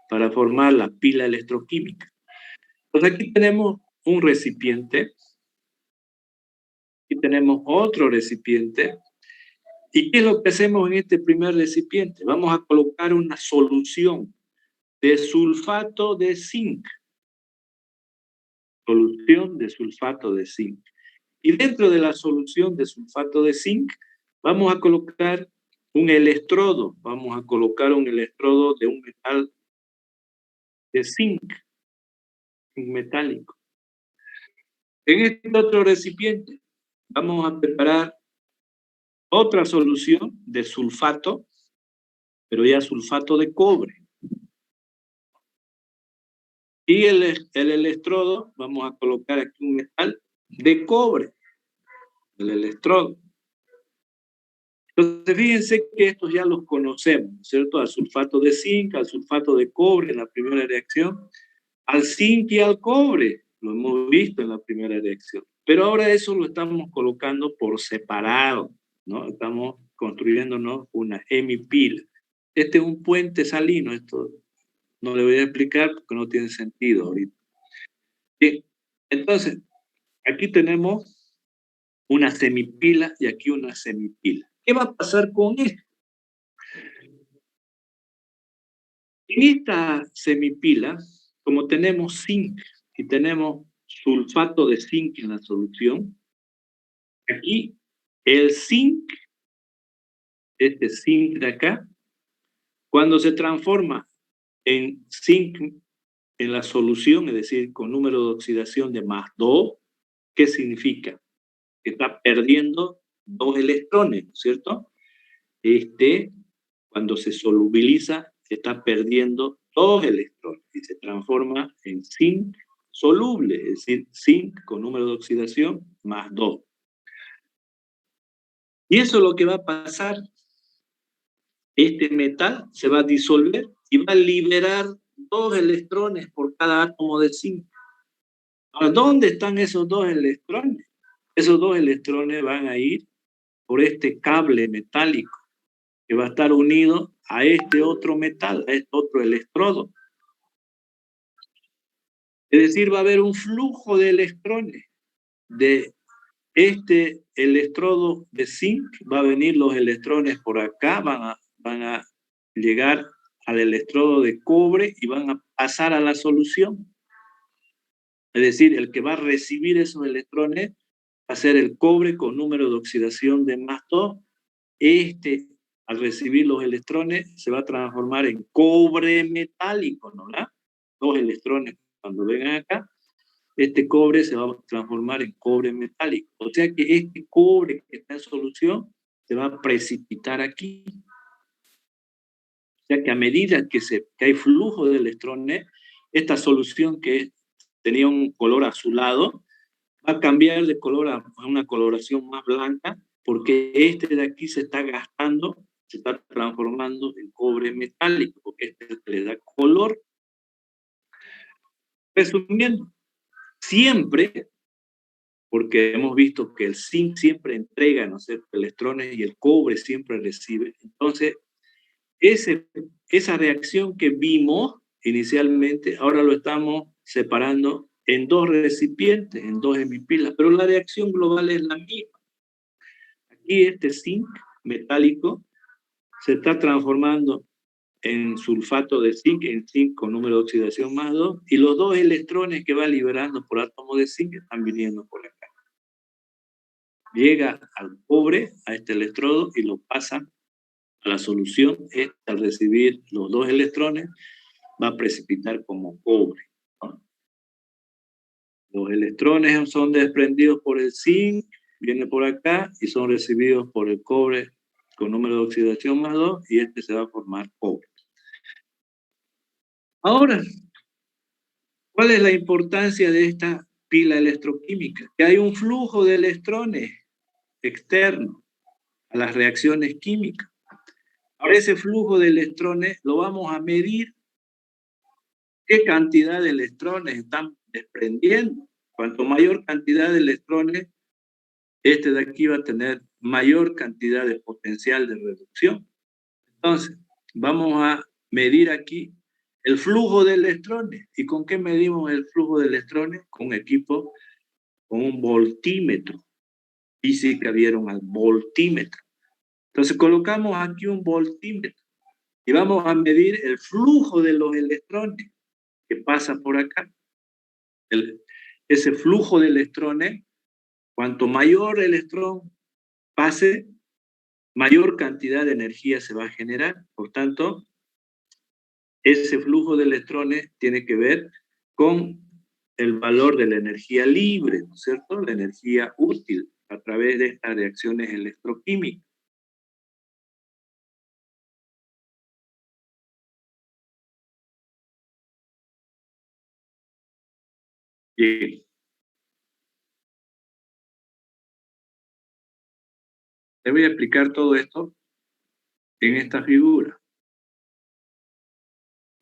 para formar la pila electroquímica. Entonces aquí tenemos un recipiente, aquí tenemos otro recipiente. ¿Y qué es lo que hacemos en este primer recipiente? Vamos a colocar una solución de sulfato de zinc. Solución de sulfato de zinc. Y dentro de la solución de sulfato de zinc, vamos a colocar un electrodo. Vamos a colocar un electrodo de un metal de zinc metálico. En este otro recipiente, vamos a preparar otra solución de sulfato, pero ya sulfato de cobre. Y el electrodo, vamos a colocar aquí un metal de cobre, el electrodo. Entonces, fíjense que estos ya los conocemos, ¿cierto? Al sulfato de zinc, al sulfato de cobre en la primera reacción, al zinc y al cobre, lo hemos visto en la primera reacción. Pero ahora eso lo estamos colocando por separado, ¿no? Estamos construyéndonos una hemipila. Este es un puente salino, esto no le voy a explicar porque no tiene sentido ahorita. Bien, entonces, aquí tenemos una semipila y aquí una semipila. ¿Qué va a pasar con esto? En esta semipila, como tenemos zinc y tenemos sulfato de zinc en la solución, aquí el zinc, este zinc de acá, cuando se transforma en zinc en la solución, es decir, con número de oxidación de más 2, ¿qué significa? Que está perdiendo 2 electrones, ¿cierto? Cuando se solubiliza, está perdiendo 2 electrones y se transforma en zinc soluble, es decir, zinc con número de oxidación más 2. Y eso es lo que va a pasar. Este metal se va a disolver y va a liberar 2 electrones por cada átomo de zinc. Ahora, ¿dónde están esos 2 electrones? Esos 2 electrones van a ir por este cable metálico que va a estar unido a este otro metal, a este otro electrodo. Es decir, va a haber un flujo de electrones. De este electrodo de zinc va a venir los electrones por acá, van a llegar al electrodo de cobre y van a pasar a la solución. Es decir, el que va a recibir esos electrones va a ser el cobre con número de oxidación de más 2. Al recibir los electrones, se va a transformar en cobre metálico, ¿no? 2 electrones cuando vengan acá, este cobre se va a transformar en cobre metálico. O sea que este cobre que está en solución se va a precipitar aquí. O sea que a medida que hay flujo de electrones, esta solución que tenía un color azulado va a cambiar de color a una coloración más blanca, porque este de aquí se está gastando, se está transformando en cobre metálico, porque este es el que le da color. Resumiendo, siempre, porque hemos visto que el zinc siempre entrega, ¿no sé, electrones y el cobre siempre recibe. Entonces, esa reacción que vimos inicialmente, ahora lo estamos separando en dos recipientes, en dos hemipilas, pero la reacción global es la misma. Aquí este zinc metálico se está transformando en sulfato de zinc, en zinc con número de oxidación más 2, y los dos electrones que va liberando por átomo de zinc están viniendo por acá. Llega al cobre, a este electrodo, y lo pasa a la solución. Al recibir los dos electrones, va a precipitar como cobre, ¿no? Los electrones son desprendidos por el zinc, viene por acá, y son recibidos por el cobre con número de oxidación más 2, y este se va a formar cobre. Ahora, ¿cuál es la importancia de esta pila electroquímica? Que hay un flujo de electrones externo a las reacciones químicas. Ahora ese flujo de electrones lo vamos a medir. ¿Qué cantidad de electrones están desprendiendo? Cuanto mayor cantidad de electrones, este de aquí va a tener mayor cantidad de potencial de reducción. Entonces, vamos a medir aquí el flujo de electrones. ¿Y con qué medimos el flujo de electrones? Con equipo, con un voltímetro. Física vieron al voltímetro. Entonces colocamos aquí un voltímetro y vamos a medir el flujo de los electrones que pasa por acá. Ese flujo de electrones, cuanto mayor electrón pase, mayor cantidad de energía se va a generar. Por tanto, ese flujo de electrones tiene que ver con el valor de la energía libre, ¿no es cierto? La energía útil a través de estas reacciones electroquímicas. Bien. Le voy a explicar todo esto en esta figura.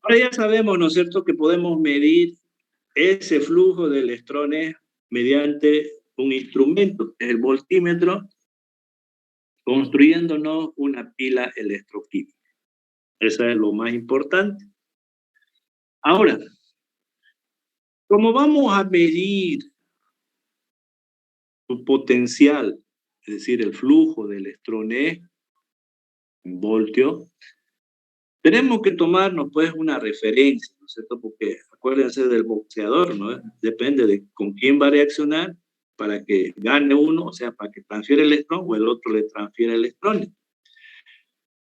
Ahora ya sabemos, ¿no es cierto?, que podemos medir ese flujo de electrones mediante un instrumento, el voltímetro, construyéndonos una pila electroquímica. Eso es lo más importante. Ahora, como vamos a medir su potencial, es decir, el flujo de electrones en voltio, tenemos que tomarnos pues una referencia, ¿no es cierto? Porque acuérdense del boxeador, ¿no? Depende de con quién va a reaccionar para que gane uno, o sea, para que transfiera el electrón o el otro le transfiera electrones.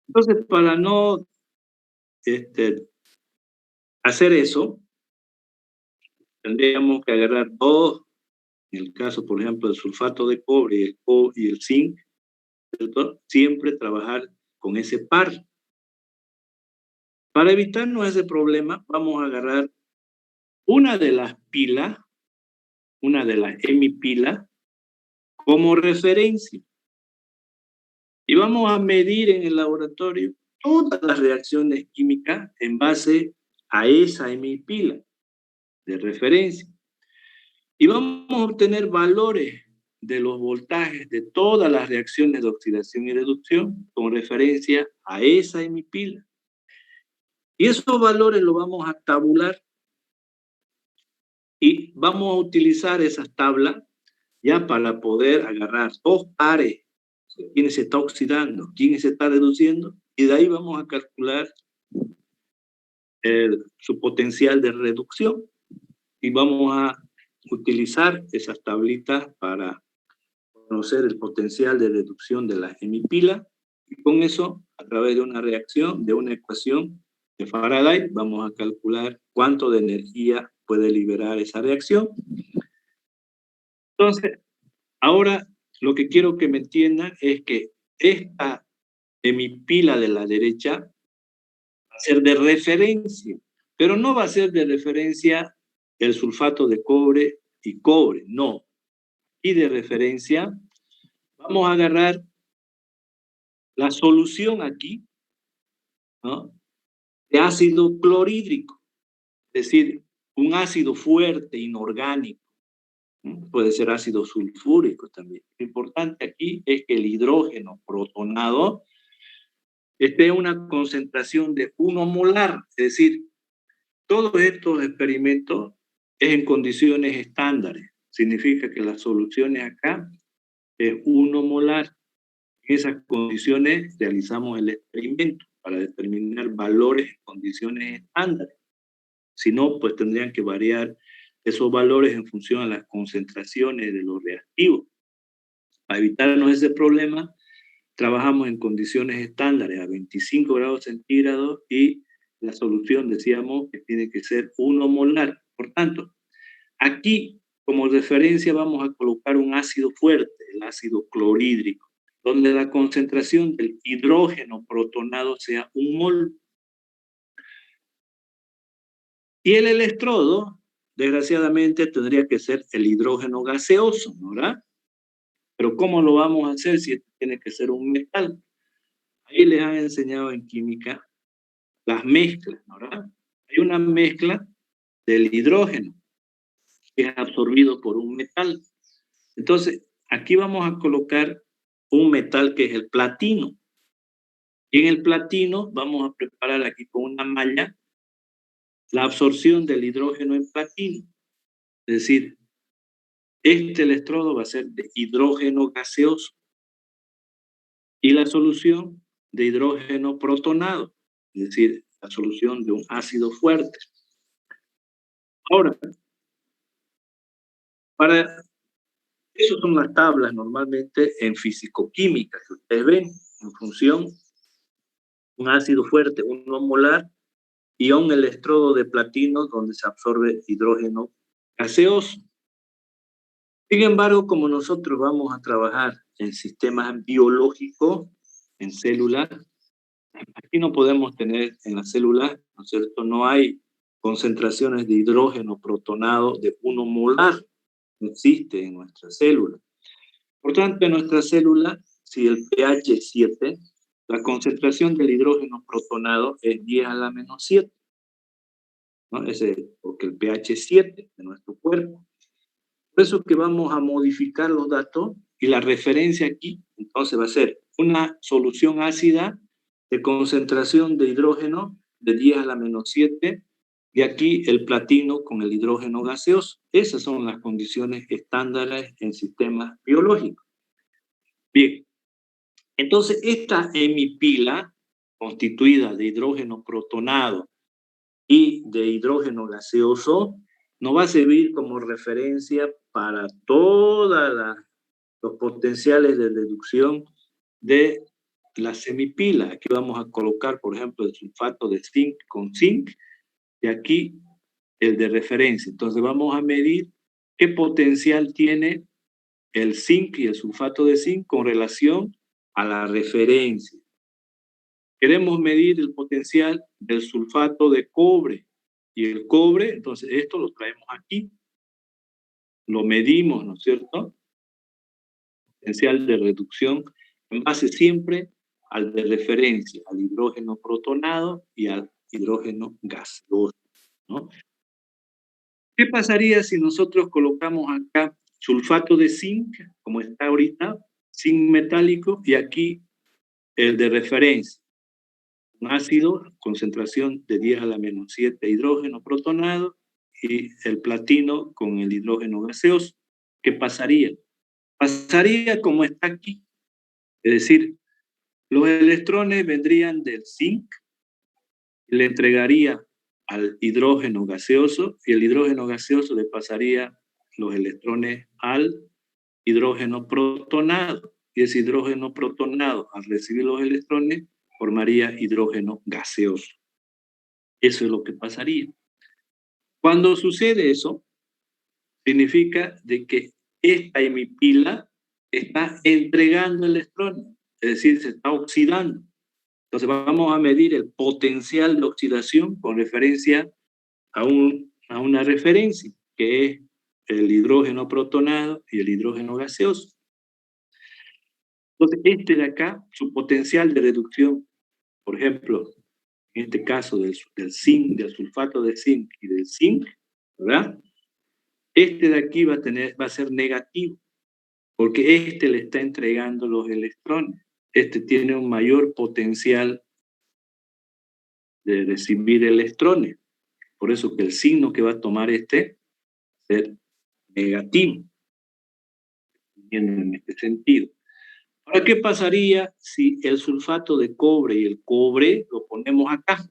Entonces, para no hacer eso, tendríamos que agarrar dos, en el caso, por ejemplo, del sulfato de cobre y el zinc, ¿cierto? Siempre trabajar con ese par. Para evitarnos ese problema, vamos a agarrar una de las pilas, una de las hemipilas, como referencia. Y vamos a medir en el laboratorio todas las reacciones químicas en base a esa hemipila de referencia. Y vamos a obtener valores de los voltajes de todas las reacciones de oxidación y reducción con referencia a esa hemipila. Y esos valores los vamos a tabular y vamos a utilizar esas tablas ya para poder agarrar dos pares, quién se está oxidando, quién se está reduciendo, y de ahí vamos a calcular su potencial de reducción y vamos a utilizar esas tablitas para conocer el potencial de reducción de la hemipila, y con eso, a través de una reacción, de una ecuación de Faraday, vamos a calcular cuánto de energía puede liberar esa reacción. Entonces, ahora lo que quiero que me entiendan es que esta hemipila de la derecha va a ser de referencia, pero no va a ser de referencia el sulfato de cobre y cobre, no. Y de referencia vamos a agarrar la solución aquí, ¿no?, de ácido clorhídrico, es decir, un ácido fuerte, inorgánico. Puede ser ácido sulfúrico también. Lo importante aquí es que el hidrógeno protonado esté en una concentración de 1 molar, es decir, todos estos experimentos es en condiciones estándares. Significa que las soluciones acá es 1 molar. En esas condiciones realizamos el experimento para determinar valores en condiciones estándares. Si no, pues tendrían que variar esos valores en función a las concentraciones de los reactivos. Para evitarnos ese problema, trabajamos en condiciones estándares a 25 grados centígrados y la solución, decíamos, que tiene que ser 1 molar. Por tanto, aquí como referencia vamos a colocar un ácido fuerte, el ácido clorhídrico, donde la concentración del hidrógeno protonado sea 1 mol. Y el electrodo, desgraciadamente, tendría que ser el hidrógeno gaseoso, ¿no? ¿Verdad? Pero ¿cómo lo vamos a hacer si tiene que ser un metal? Ahí les han enseñado en química las mezclas, ¿no? ¿Verdad? Hay una mezcla del hidrógeno que es absorbido por un metal. Entonces, aquí vamos a colocar un metal que es el platino. Y en el platino vamos a preparar aquí con una malla la absorción del hidrógeno en platino. Es decir, este electrodo va a ser de hidrógeno gaseoso y la solución de hidrógeno protonado, es decir, la solución de un ácido fuerte. Ahora, eso son las tablas normalmente en fisicoquímica que ustedes ven en función un ácido fuerte, 1 molar, y un electrodo de platino donde se absorbe hidrógeno gaseoso. Sin embargo, como nosotros vamos a trabajar en sistemas biológicos, en células, aquí no podemos tener en las células, ¿no es cierto? No hay concentraciones de hidrógeno protonado de 1 molar, no existe en nuestra célula. Por tanto, en nuestra célula, si el pH es 7, la concentración del hidrógeno protonado es 10 a la menos 7, ¿no? Porque el pH es 7 de nuestro cuerpo. Por eso que vamos a modificar los datos y la referencia aquí, entonces va a ser una solución ácida de concentración de hidrógeno de 10 a la menos 7 y aquí el platino con el hidrógeno gaseoso. Esas son las condiciones estándares en sistemas biológicos. Bien, entonces esta hemipila constituida de hidrógeno protonado y de hidrógeno gaseoso nos va a servir como referencia para todos los potenciales de reducción de la semipila. Aquí vamos a colocar, por ejemplo, el sulfato de zinc con zinc y aquí el de referencia. Entonces vamos a medir qué potencial tiene el zinc y el sulfato de zinc con relación a la referencia. Queremos medir el potencial del sulfato de cobre. Y el cobre, entonces esto lo traemos aquí, lo medimos, ¿no es cierto? Potencial de reducción en base siempre al de referencia, al hidrógeno protonado y al hidrógeno gaseoso, ¿no? ¿Qué pasaría si nosotros colocamos acá sulfato de zinc, como está ahorita, zinc metálico, y aquí el de referencia? Un ácido, concentración de 10 a la menos 7 hidrógeno protonado, y el platino con el hidrógeno gaseoso. ¿Qué pasaría? Pasaría como está aquí, es decir, los electrones vendrían del zinc, le entregaría al hidrógeno gaseoso y el hidrógeno gaseoso le pasaría los electrones al hidrógeno protonado y ese hidrógeno protonado al recibir los electrones formaría hidrógeno gaseoso. Eso es lo que pasaría. Cuando sucede eso, significa de que esta hemipila está entregando electrones, es decir, se está oxidando. Entonces vamos a medir el potencial de oxidación con referencia a una referencia, que es el hidrógeno protonado y el hidrógeno gaseoso. Entonces este de acá, su potencial de reducción, por ejemplo, en este caso del zinc, del sulfato de zinc y del zinc, ¿verdad? Este de aquí va a ser negativo, porque este le está entregando los electrones. Este tiene un mayor potencial de recibir electrones. Por eso que el signo que va a tomar este va a ser negativo, en este sentido. Ahora, ¿qué pasaría si el sulfato de cobre y el cobre lo ponemos acá?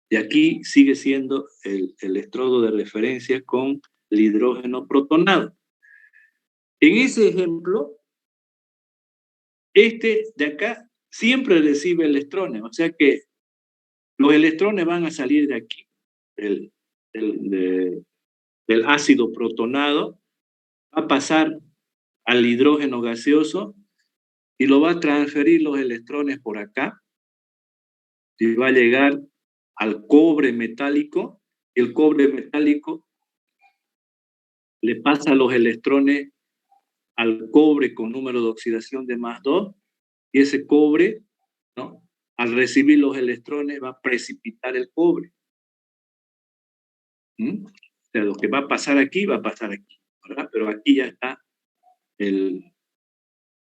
Y aquí sigue siendo el electrodo de referencia con el hidrógeno protonado. En ese ejemplo, este de acá siempre recibe electrones, o sea que los electrones van a salir de aquí, del, del ácido protonado, va a pasar al hidrógeno gaseoso y lo va a transferir los electrones por acá y va a llegar al cobre metálico, y el cobre metálico le pasa los electrones al cobre con número de oxidación de +2, y ese cobre, ¿no?, al recibir los electrones va a precipitar el cobre. O sea, lo que va a pasar aquí, ¿verdad? Pero aquí ya está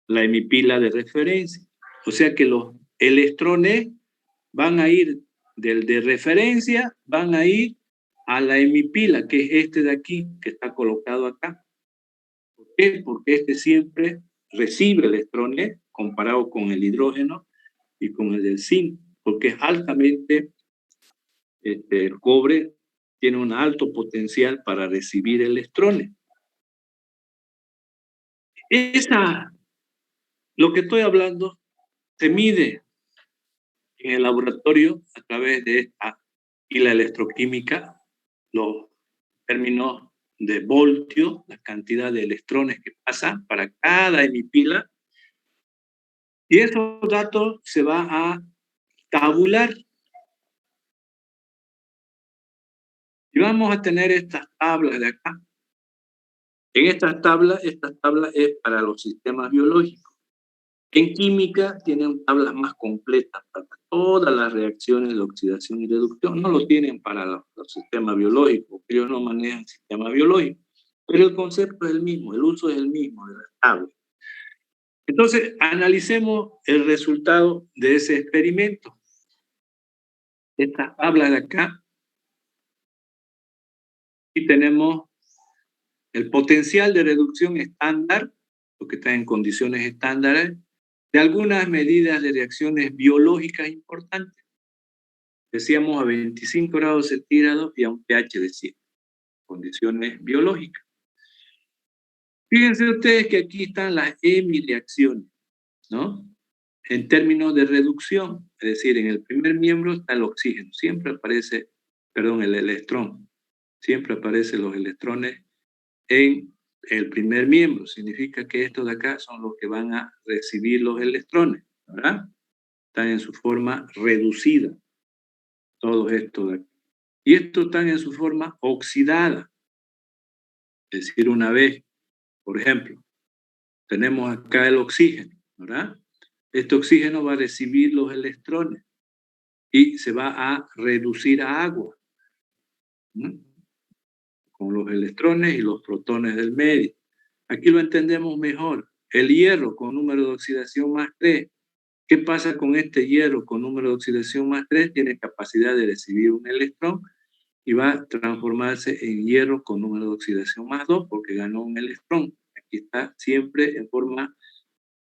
la hemipila de referencia. O sea que los electrones van a ir del de referencia, van a ir a la hemipila, que es este de aquí, que está colocado acá. ¿Por qué? Porque este siempre recibe electrones comparado con el hidrógeno y con el del zinc, porque es altamente, el cobre tiene un alto potencial para recibir electrones. Lo que estoy hablando se mide en el laboratorio a través de esta y la electroquímica, los términos de voltio, la cantidad de electrones que pasa para cada hemipila, y esos datos se va a tabular. Y vamos a tener estas tablas de acá. En esta tabla es para los sistemas biológicos. En química tienen tablas más completas para todas las reacciones de oxidación y reducción. No lo tienen para los sistemas biológicos, ellos no manejan sistemas biológicos. Pero el concepto es el mismo, el uso es el mismo de las tablas. Entonces, analicemos el resultado de ese experimento. Esta tabla de acá, y tenemos el potencial de reducción estándar, lo que está en condiciones estándares, de algunas medidas de reacciones biológicas importantes. Decíamos a 25 grados centígrados y a un pH de 100, condiciones biológicas. Fíjense ustedes que aquí están las hemireacciones, ¿no? En términos de reducción, es decir, en el primer miembro está el oxígeno, siempre aparece, perdón, el electrón, siempre aparecen los electrones en el primer miembro, significa que estos de acá son los que van a recibir los electrones, ¿verdad? Están en su forma reducida, todos estos de acá. Y estos están en su forma oxidada, es decir, una vez, por ejemplo, tenemos acá el oxígeno, ¿verdad? Este oxígeno va a recibir los electrones y se va a reducir a agua, ¿no?, con los electrones y los protones del medio. Aquí lo entendemos mejor. El hierro con número de oxidación +3. ¿Qué pasa con este hierro con número de oxidación +3? Tiene capacidad de recibir un electrón y va a transformarse en hierro con número de oxidación +2 porque ganó un electrón. Aquí está siempre en forma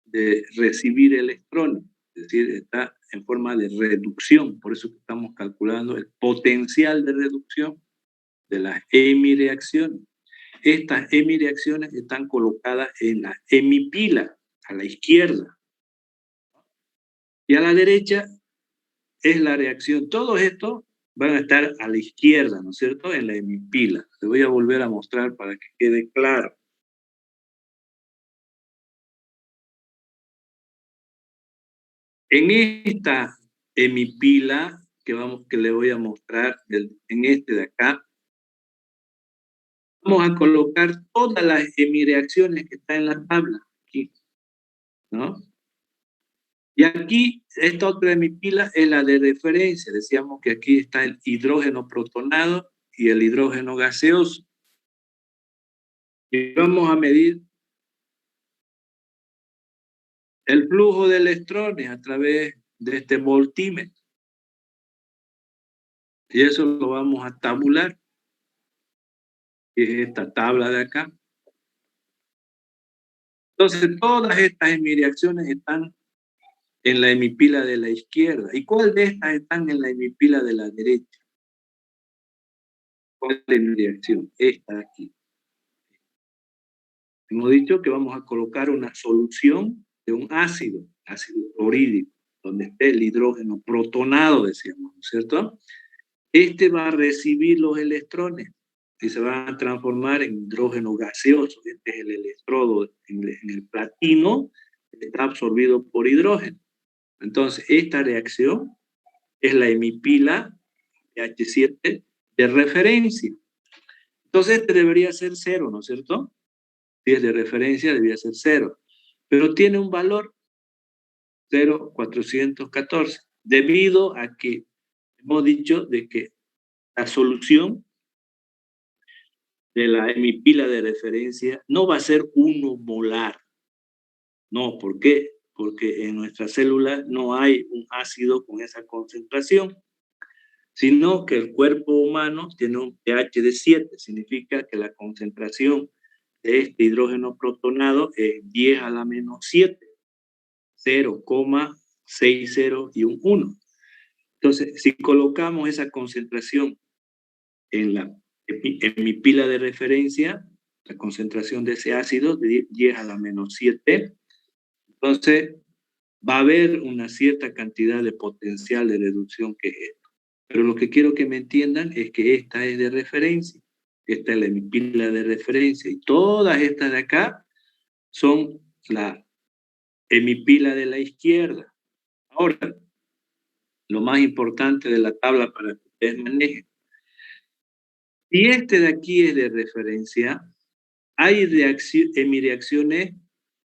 de recibir electrones, es decir, está en forma de reducción. Por eso estamos calculando el potencial de reducción de las hemireacciones. Estas hemireacciones están colocadas en la hemipila, a la izquierda. Y a la derecha es la reacción. Todos estos van a estar a la izquierda, ¿no es cierto?, en la hemipila. Te voy a volver a mostrar para que quede claro. En esta hemipila que le voy a mostrar, en este de acá, vamos a colocar todas las hemireacciones que están en la tabla, aquí, ¿no? Y aquí, esta otra hemipila es la de referencia. Decíamos que aquí está el hidrógeno protonado y el hidrógeno gaseoso. Y vamos a medir el flujo de electrones a través de este voltímetro. Y eso lo vamos a tabular, que es esta tabla de acá. Entonces, todas estas hemireacciones están en la hemipila de la izquierda. ¿Y cuál de estas están en la hemipila de la derecha? ¿Cuál es la hemireacción? Esta de aquí. Hemos dicho que vamos a colocar una solución de un ácido clorhídrico, donde esté el hidrógeno protonado, decíamos, ¿no es cierto? Este va a recibir los electrones y se van a transformar en hidrógeno gaseoso. Este es el electrodo en el platino, está absorbido por hidrógeno. Entonces, esta reacción es la hemipila H7 de referencia. Entonces, este debería ser cero, ¿no es cierto? Si es de referencia, debería ser cero. Pero tiene un valor 0,414, debido a que hemos dicho de que la solución de la hemipila de referencia no va a ser 1 molar. No, ¿por qué? Porque en nuestra célula no hay un ácido con esa concentración, sino que el cuerpo humano tiene un pH de 7, significa que la concentración de este hidrógeno protonado es 10 a la menos 7, 0,60 y un 1. Entonces, si colocamos esa concentración en mi pila de referencia, la concentración de ese ácido de 10 a la menos 7, entonces va a haber una cierta cantidad de potencial de reducción que es esto. Pero lo que quiero que me entiendan es que esta es de referencia, esta es mi pila de referencia, y todas estas de acá son la hemipila de la izquierda. Ahora, lo más importante de la tabla para que ustedes manejen. Si este de aquí es de referencia, hay hemireacciones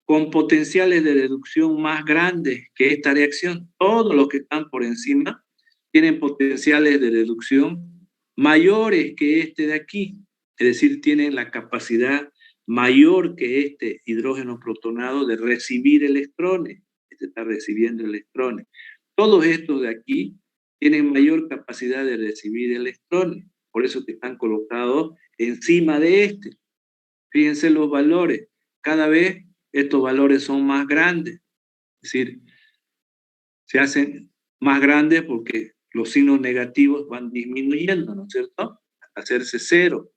con potenciales de reducción más grandes que esta reacción. Todos los que están por encima tienen potenciales de reducción mayores que este de aquí. Es decir, tienen la capacidad mayor que este hidrógeno protonado de recibir electrones. Este está recibiendo electrones. Todos estos de aquí tienen mayor capacidad de recibir electrones. Por eso que están colocados encima de este. Fíjense los valores. Cada vez estos valores son más grandes. Es decir, se hacen más grandes porque los signos negativos van disminuyendo, ¿no es cierto? Hasta hacerse cero.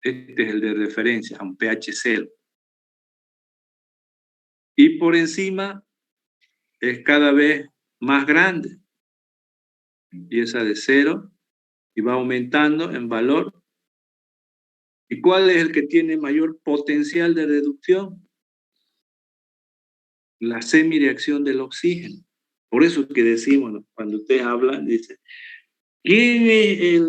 Este es el de referencia, a un pH 0. Y por encima es cada vez más grande. Empieza de 0 y va aumentando en valor. ¿Y cuál es el que tiene mayor potencial de reducción? La semireacción del oxígeno. Por eso que decimos, ¿no? Cuando ustedes hablan, dicen, ¿quién es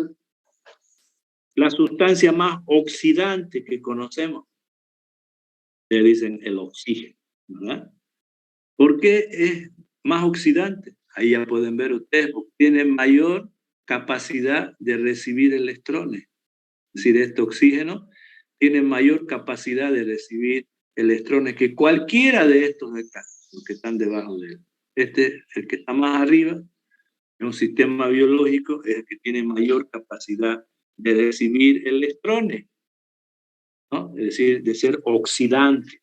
la sustancia más oxidante que conocemos? Le dicen el oxígeno, ¿verdad? ¿Por qué es más oxidante? Ahí ya pueden ver ustedes, porque tiene mayor capacidad de recibir electrones. Es decir, este oxígeno tiene mayor capacidad de recibir electrones que cualquiera de estos de acá, los que están debajo de él. Este, el que está más arriba, en un sistema biológico, es el que tiene mayor capacidad de recibir electrones, ¿no? Es decir, de ser oxidante.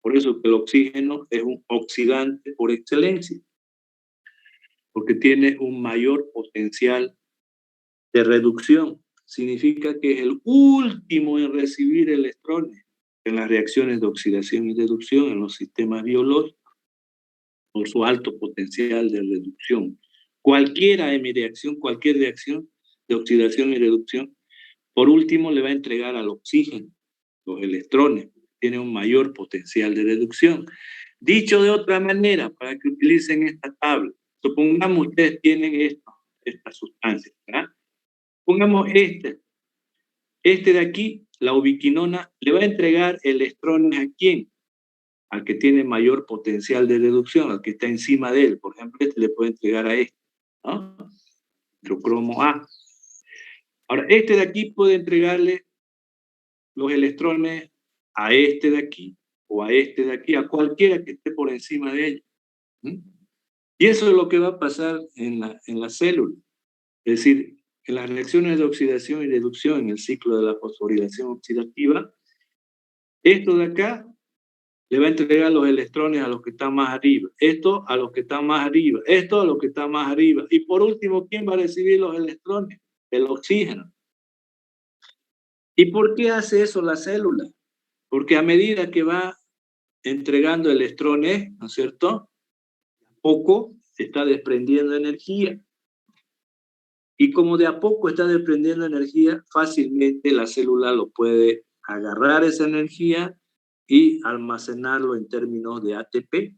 Por eso que el oxígeno es un oxidante por excelencia, porque tiene un mayor potencial de reducción. Significa que es el último en recibir electrones en las reacciones de oxidación y reducción en los sistemas biológicos, por su alto potencial de reducción. Cualquier reacción de oxidación y reducción, por último le va a entregar al oxígeno los electrones, tiene un mayor potencial de reducción. Dicho de otra manera, para que utilicen esta tabla, supongamos ustedes tienen esta sustancia, ¿verdad? Pongamos este de aquí, la ubiquinona, le va a entregar electrones ¿a quién? al que tiene mayor potencial de reducción, al que está encima de él. Por ejemplo, este le puede entregar a este, ¿no? Nitrocromo A. Ahora, este de aquí puede entregarle los electrones a este de aquí, o a este de aquí, a cualquiera que esté por encima de ella. Y eso es lo que va a pasar en la célula. Es decir, en las reacciones de oxidación y reducción, en el ciclo de la fosforilación oxidativa, esto de acá le va a entregar los electrones a los que están más arriba, esto a los que están más arriba, esto a los que están más arriba. Y por último, ¿quién va a recibir los electrones? El oxígeno. ¿Y por qué hace eso la célula? Porque a medida que va entregando electrones, ¿no es cierto?, poco se está desprendiendo energía. Y como de a poco está desprendiendo energía, fácilmente la célula lo puede agarrar esa energía y almacenarlo en términos de ATP.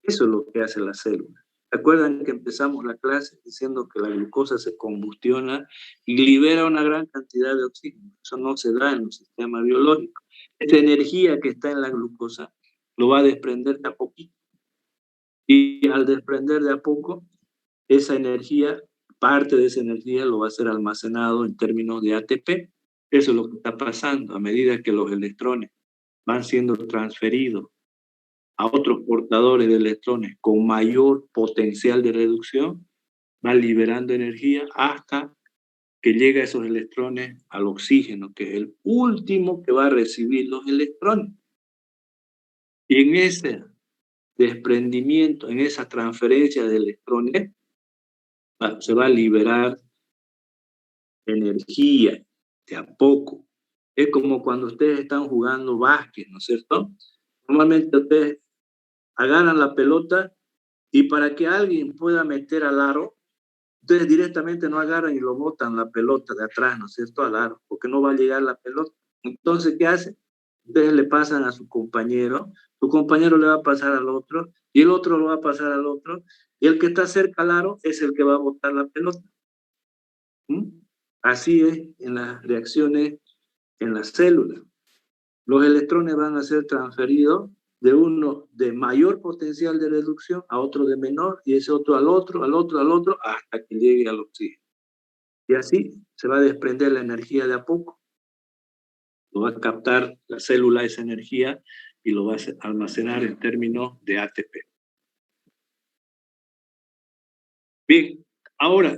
Eso es lo que hace la célula. ¿Se acuerdan que empezamos la clase diciendo que la glucosa se combustiona y libera una gran cantidad de oxígeno? Eso no se da en un sistema biológico. Esta energía que está en la glucosa lo va a desprender de a poquito. Y al desprender de a poco, esa energía, parte de esa energía lo va a ser almacenado en términos de ATP. Eso es lo que está pasando a medida que los electrones van siendo transferidos a otros portadores de electrones con mayor potencial de reducción, van liberando energía hasta que llega esos electrones al oxígeno, que es el último que va a recibir los electrones. Y en ese desprendimiento, en esa transferencia de electrones, se va a liberar energía de a poco. Es como cuando ustedes están jugando básquet, ¿no es cierto? Normalmente ustedes agarran la pelota y para que alguien pueda meter al aro, ustedes directamente no agarran y lo botan la pelota de atrás, ¿no es cierto?, al aro, porque no va a llegar la pelota. Entonces, ¿qué hacen? Ustedes le pasan a su compañero le va a pasar al otro, y el otro lo va a pasar al otro, y el que está cerca al aro es el que va a botar la pelota. Así es en las reacciones en las células. Los electrones van a ser transferidos de uno de mayor potencial de reducción a otro de menor, y ese otro al otro, al otro, al otro, hasta que llegue al oxígeno. Y así se va a desprender la energía de a poco. Lo va a captar la célula esa energía y lo va a almacenar en términos de ATP. Bien, ahora,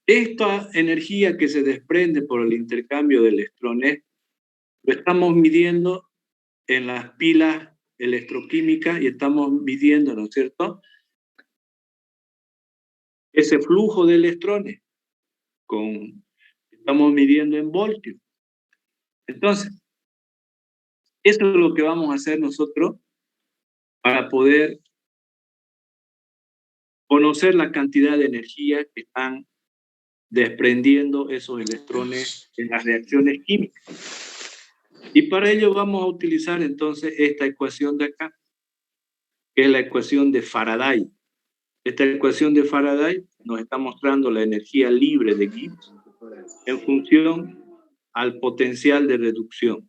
esta energía que se desprende por el intercambio de electrones lo estamos midiendo en las pilas electroquímicas y estamos midiendo, ¿no es cierto?, ese flujo de electrones. Estamos midiendo en voltios. Entonces, eso es lo que vamos a hacer nosotros para poder conocer la cantidad de energía que están desprendiendo esos electrones en las reacciones químicas. Y para ello vamos a utilizar entonces esta ecuación de acá, que es la ecuación de Faraday. Esta ecuación de Faraday nos está mostrando la energía libre de Gibbs en función al potencial de reducción,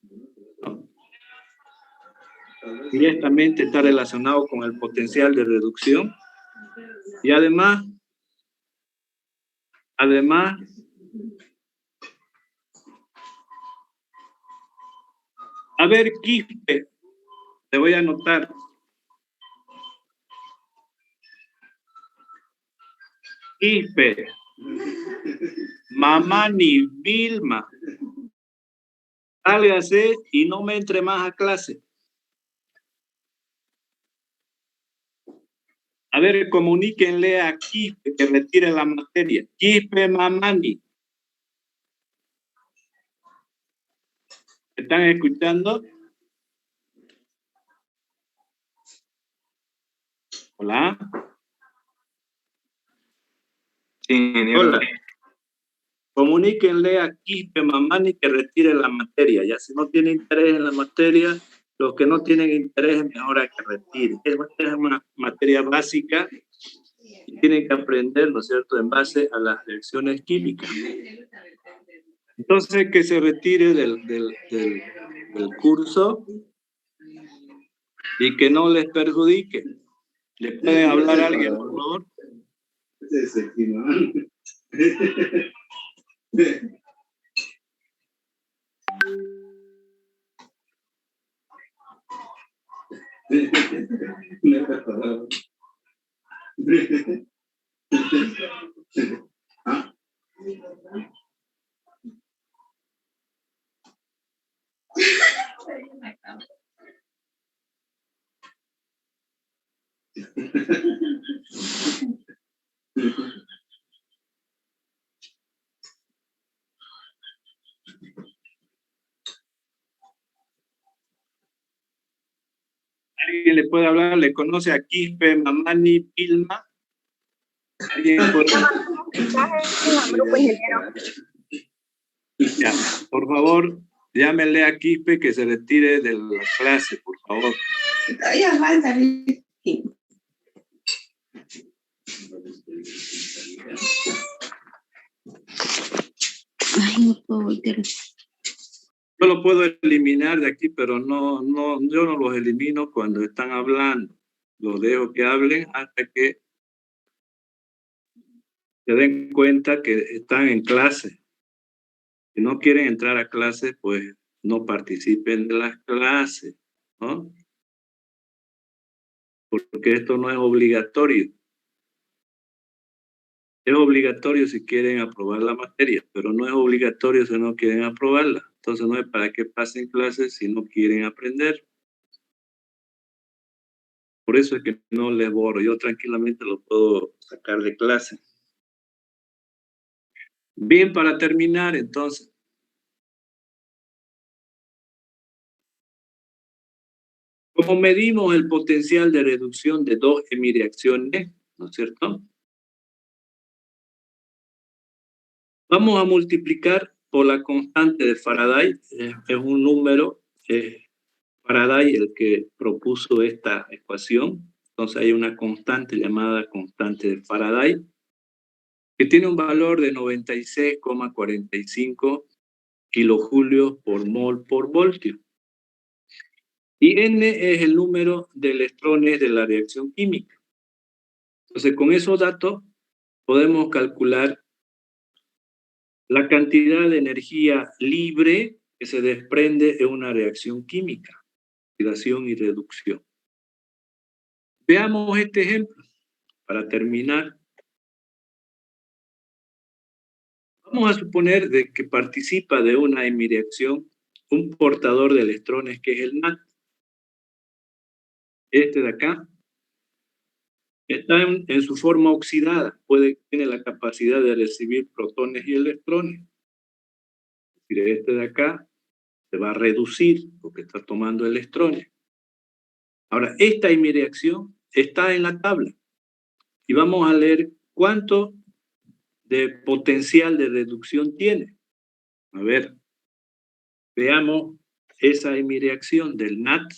¿no? Directamente está relacionado con el potencial de reducción y además, a ver, Quispe, te voy a anotar. Quispe, Mamani, Vilma, sálgase y no me entre más a clase. A ver, comuníquenle a Quispe que retire la materia. Quispe, Mamani. ¿Están escuchando? Hola. Sí, hola. Comuníquenle a Quispe, Mamani que retire la materia. Ya si no tiene interés en la materia, los que no tienen interés, mejor a que retire. Es una materia básica y tienen que aprender, ¿no es cierto?, en base a las reacciones químicas. Entonces, que se retire del curso y que no les perjudique. ¿Le puede hablar a alguien, por favor? ¿Alguien le puede hablar? ¿Le conoce a Quispe, Mamani, Pilma? ¿Alguien puede? Ya, por favor, llámenle a Quispe que se retire de la clase, por favor. Ay, no puedo voltear. Yo lo puedo eliminar de aquí, pero yo no los elimino cuando están hablando. Los dejo que hablen hasta que se den cuenta que están en clase. Si no quieren entrar a clase, pues no participen de las clases, ¿no? Porque esto no es obligatorio. Es obligatorio si quieren aprobar la materia, pero no es obligatorio si no quieren aprobarla. Entonces no es para qué pasen clases si no quieren aprender. Por eso es que no les borro. Yo tranquilamente lo puedo sacar de clase. Bien, para terminar, entonces. Como medimos el potencial de reducción de dos hemireacciones, ¿no es cierto? Vamos a multiplicar por la constante de Faraday. Es un número, Faraday el que propuso esta ecuación. Entonces hay una constante llamada constante de Faraday, que tiene un valor de 96,45 kilojulios por mol por voltio. Y N es el número de electrones de la reacción química. Entonces, con esos datos podemos calcular la cantidad de energía libre que se desprende en una reacción química, oxidación y reducción. Veamos este ejemplo para terminar. Vamos a suponer de que participa de una hemireacción un portador de electrones que es el NAT. Este de acá está en su forma oxidada, tiene la capacidad de recibir protones y electrones. Es decir, este de acá se va a reducir porque está tomando electrones. Ahora, esta hemireacción está en la tabla y vamos a leer cuánto de potencial de reducción tiene. A ver, veamos esa hemireacción del NAT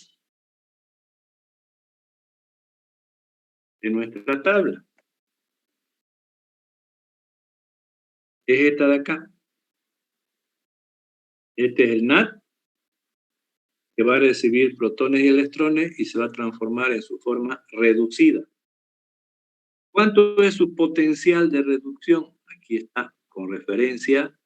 en nuestra tabla. Es esta de acá. Este es el NAT, que va a recibir protones y electrones y se va a transformar en su forma reducida. ¿Cuánto es su potencial de reducción? Aquí está, con referencia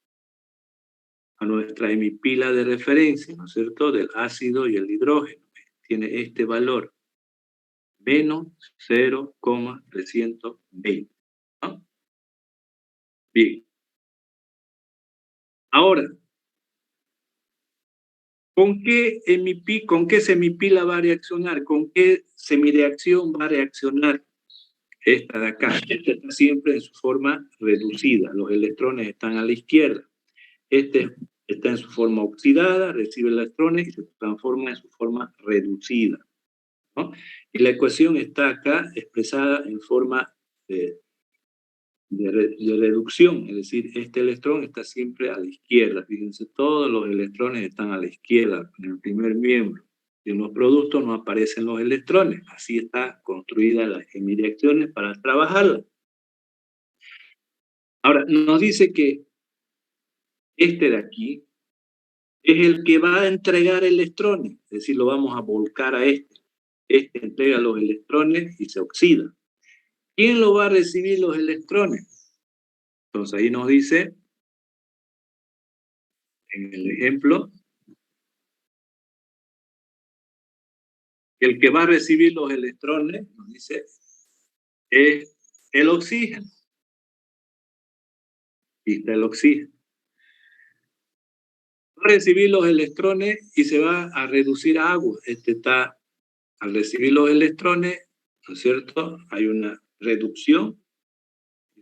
a nuestra hemipila de referencia, ¿no es cierto?, del ácido y el hidrógeno. Tiene este valor, menos 0,320. ¿No? Bien. Ahora, ¿con qué semipila va a reaccionar? ¿Con qué semireacción va a reaccionar esta de acá? Esta está siempre en su forma reducida. Los electrones están a la izquierda. Este está en su forma oxidada, recibe electrones y se transforma en su forma reducida, ¿no? Y la ecuación está acá expresada en forma de reducción, es decir, este electrón está siempre a la izquierda. Fíjense, todos los electrones están a la izquierda en el primer miembro. Y en los productos no aparecen los electrones. Así está construida las hemireacciones para trabajarlas. Ahora, nos dice que este de aquí es el que va a entregar electrones, es decir, lo vamos a volcar a este. Este entrega los electrones y se oxida. ¿Quién lo va a recibir los electrones? Entonces ahí nos dice, en el ejemplo, el que va a recibir los electrones, nos dice, es el oxígeno. Aquí está el oxígeno. Va a recibir los electrones y se va a reducir a agua. Al recibir los electrones, ¿no es cierto? Hay una reducción,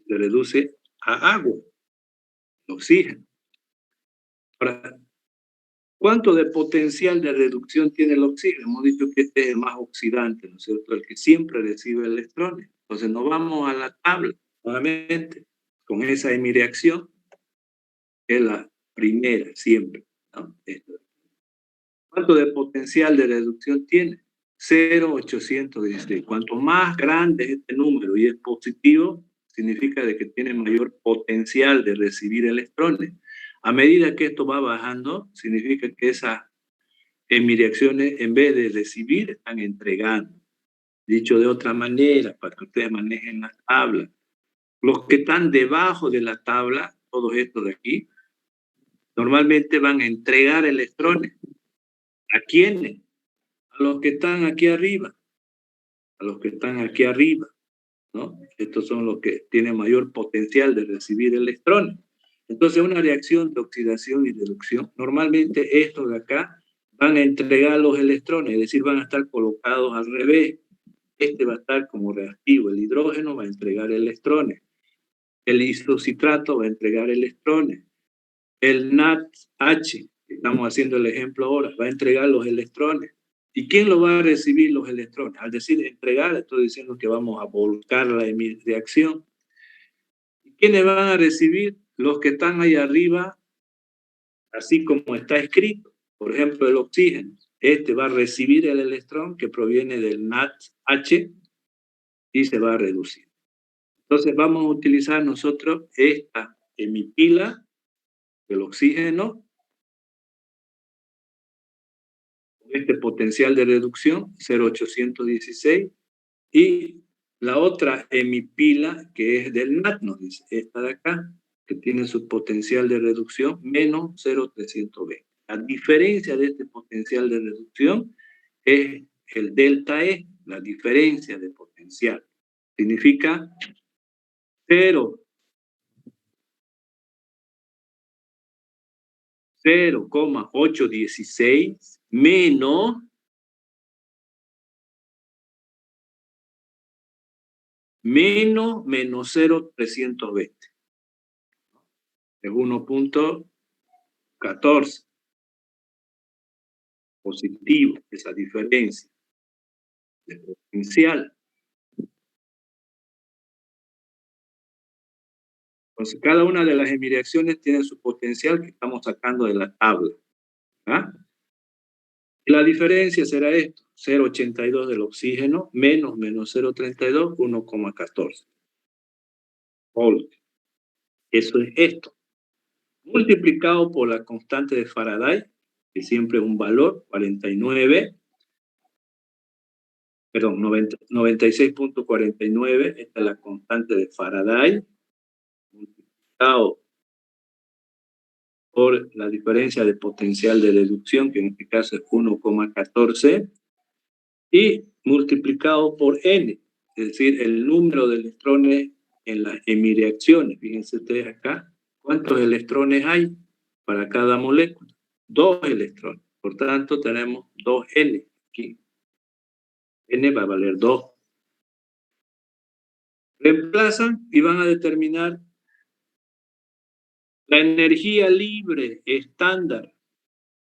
se reduce a agua, el oxígeno. Ahora, ¿cuánto de potencial de reducción tiene el oxígeno? Hemos dicho que este es el más oxidante, ¿no es cierto? El que siempre recibe electrones. Entonces nos vamos a la tabla, nuevamente, con esa hemireacción, que es la primera, siempre, ¿no? ¿Cuánto de potencial de reducción tiene? 0,816. Cuanto más grande es este número y es positivo, significa de que tiene mayor potencial de recibir electrones. A medida que esto va bajando, significa que esas hemireacciones, en vez de recibir, están entregando. Dicho de otra manera, para que ustedes manejen la tabla, los que están debajo de la tabla, todos estos de aquí, normalmente van a entregar electrones. ¿A quiénes? A los que están aquí arriba. A los que están aquí arriba, ¿no? Estos son los que tienen mayor potencial de recibir electrones. Entonces, una reacción de oxidación y reducción, normalmente estos de acá van a entregar los electrones, es decir, van a estar colocados al revés. Este va a estar como reactivo, el hidrógeno va a entregar electrones, el isocitrato va a entregar electrones, el NaDH, que estamos haciendo el ejemplo ahora, va a entregar los electrones. ¿Y quién lo va a recibir los electrones? Al decir entregar, estoy diciendo que vamos a volcar la reacción. ¿Y quiénes van a recibir? Los que están ahí arriba, así como está escrito. Por ejemplo, el oxígeno. Este va a recibir el electrón que proviene del NaDH y se va a reducir. Entonces vamos a utilizar nosotros esta hemipila del oxígeno, este potencial de reducción, 0,816, y la otra hemipila que es del NaD, nos dice, esta de acá, que tiene su potencial de reducción menos 0,320. La diferencia de este potencial de reducción es el delta E, la diferencia de potencial. Significa 0,816 menos menos 0,320. Es 1,14. Positivo, esa diferencia de potencial. Entonces, cada una de las hemireacciones tiene su potencial que estamos sacando de la tabla. ¿Ah? Y la diferencia será esto, 0,82 del oxígeno menos 0,32, 1,14. Volt. Eso es esto. Multiplicado por la constante de Faraday, que siempre es un valor, 96.49, esta es la constante de Faraday, multiplicado por la diferencia de potencial de reducción, que en este caso es 1,14, y multiplicado por N, es decir, el número de electrones en las hemireacciones. Fíjense ustedes acá, ¿cuántos electrones hay para cada molécula? 2 electrones. Por tanto, tenemos 2N aquí. N va a valer 2. Reemplazan y van a determinar la energía libre estándar.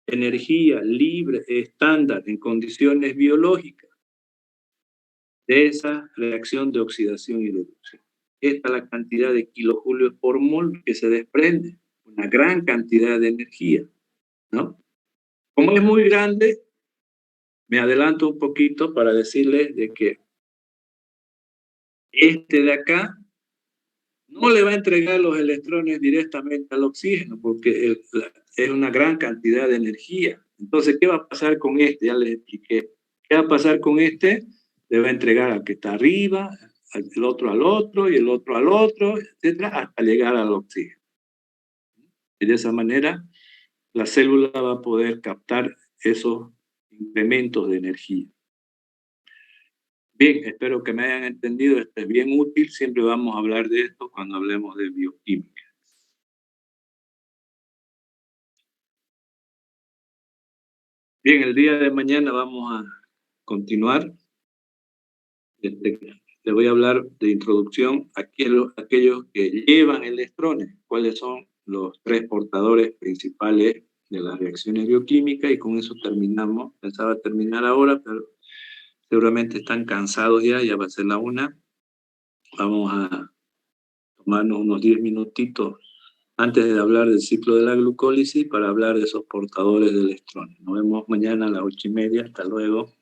Energía libre estándar en condiciones biológicas de esa reacción de oxidación y reducción. Esta es la cantidad de kilojulios por mol que se desprende, una gran cantidad de energía, ¿no? Como es muy grande, me adelanto un poquito para decirles de que este de acá no le va a entregar los electrones directamente al oxígeno porque es una gran cantidad de energía. Entonces, ¿qué va a pasar con este? Ya les expliqué. ¿Qué va a pasar con este? Le va a entregar al que está arriba, el otro al otro, y el otro al otro, etcétera, hasta llegar al oxígeno. Y de esa manera, la célula va a poder captar esos incrementos de energía. Bien, espero que me hayan entendido. Esto es bien útil. Siempre vamos a hablar de esto cuando hablemos de bioquímica. Bien, el día de mañana vamos a continuar. Le voy a hablar de introducción a aquellos que llevan electrones. ¿Cuáles son los 3 portadores principales de las reacciones bioquímicas? Y con eso terminamos. Pensaba terminar ahora, pero seguramente están cansados ya va a ser la 1. Vamos a tomarnos unos 10 minutitos antes de hablar del ciclo de la glucólisis para hablar de esos portadores de electrones. Nos vemos mañana a las 8:30. Hasta luego.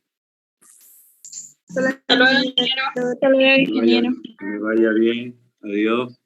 Hasta luego, ingeniero. Que me vaya bien. Adiós.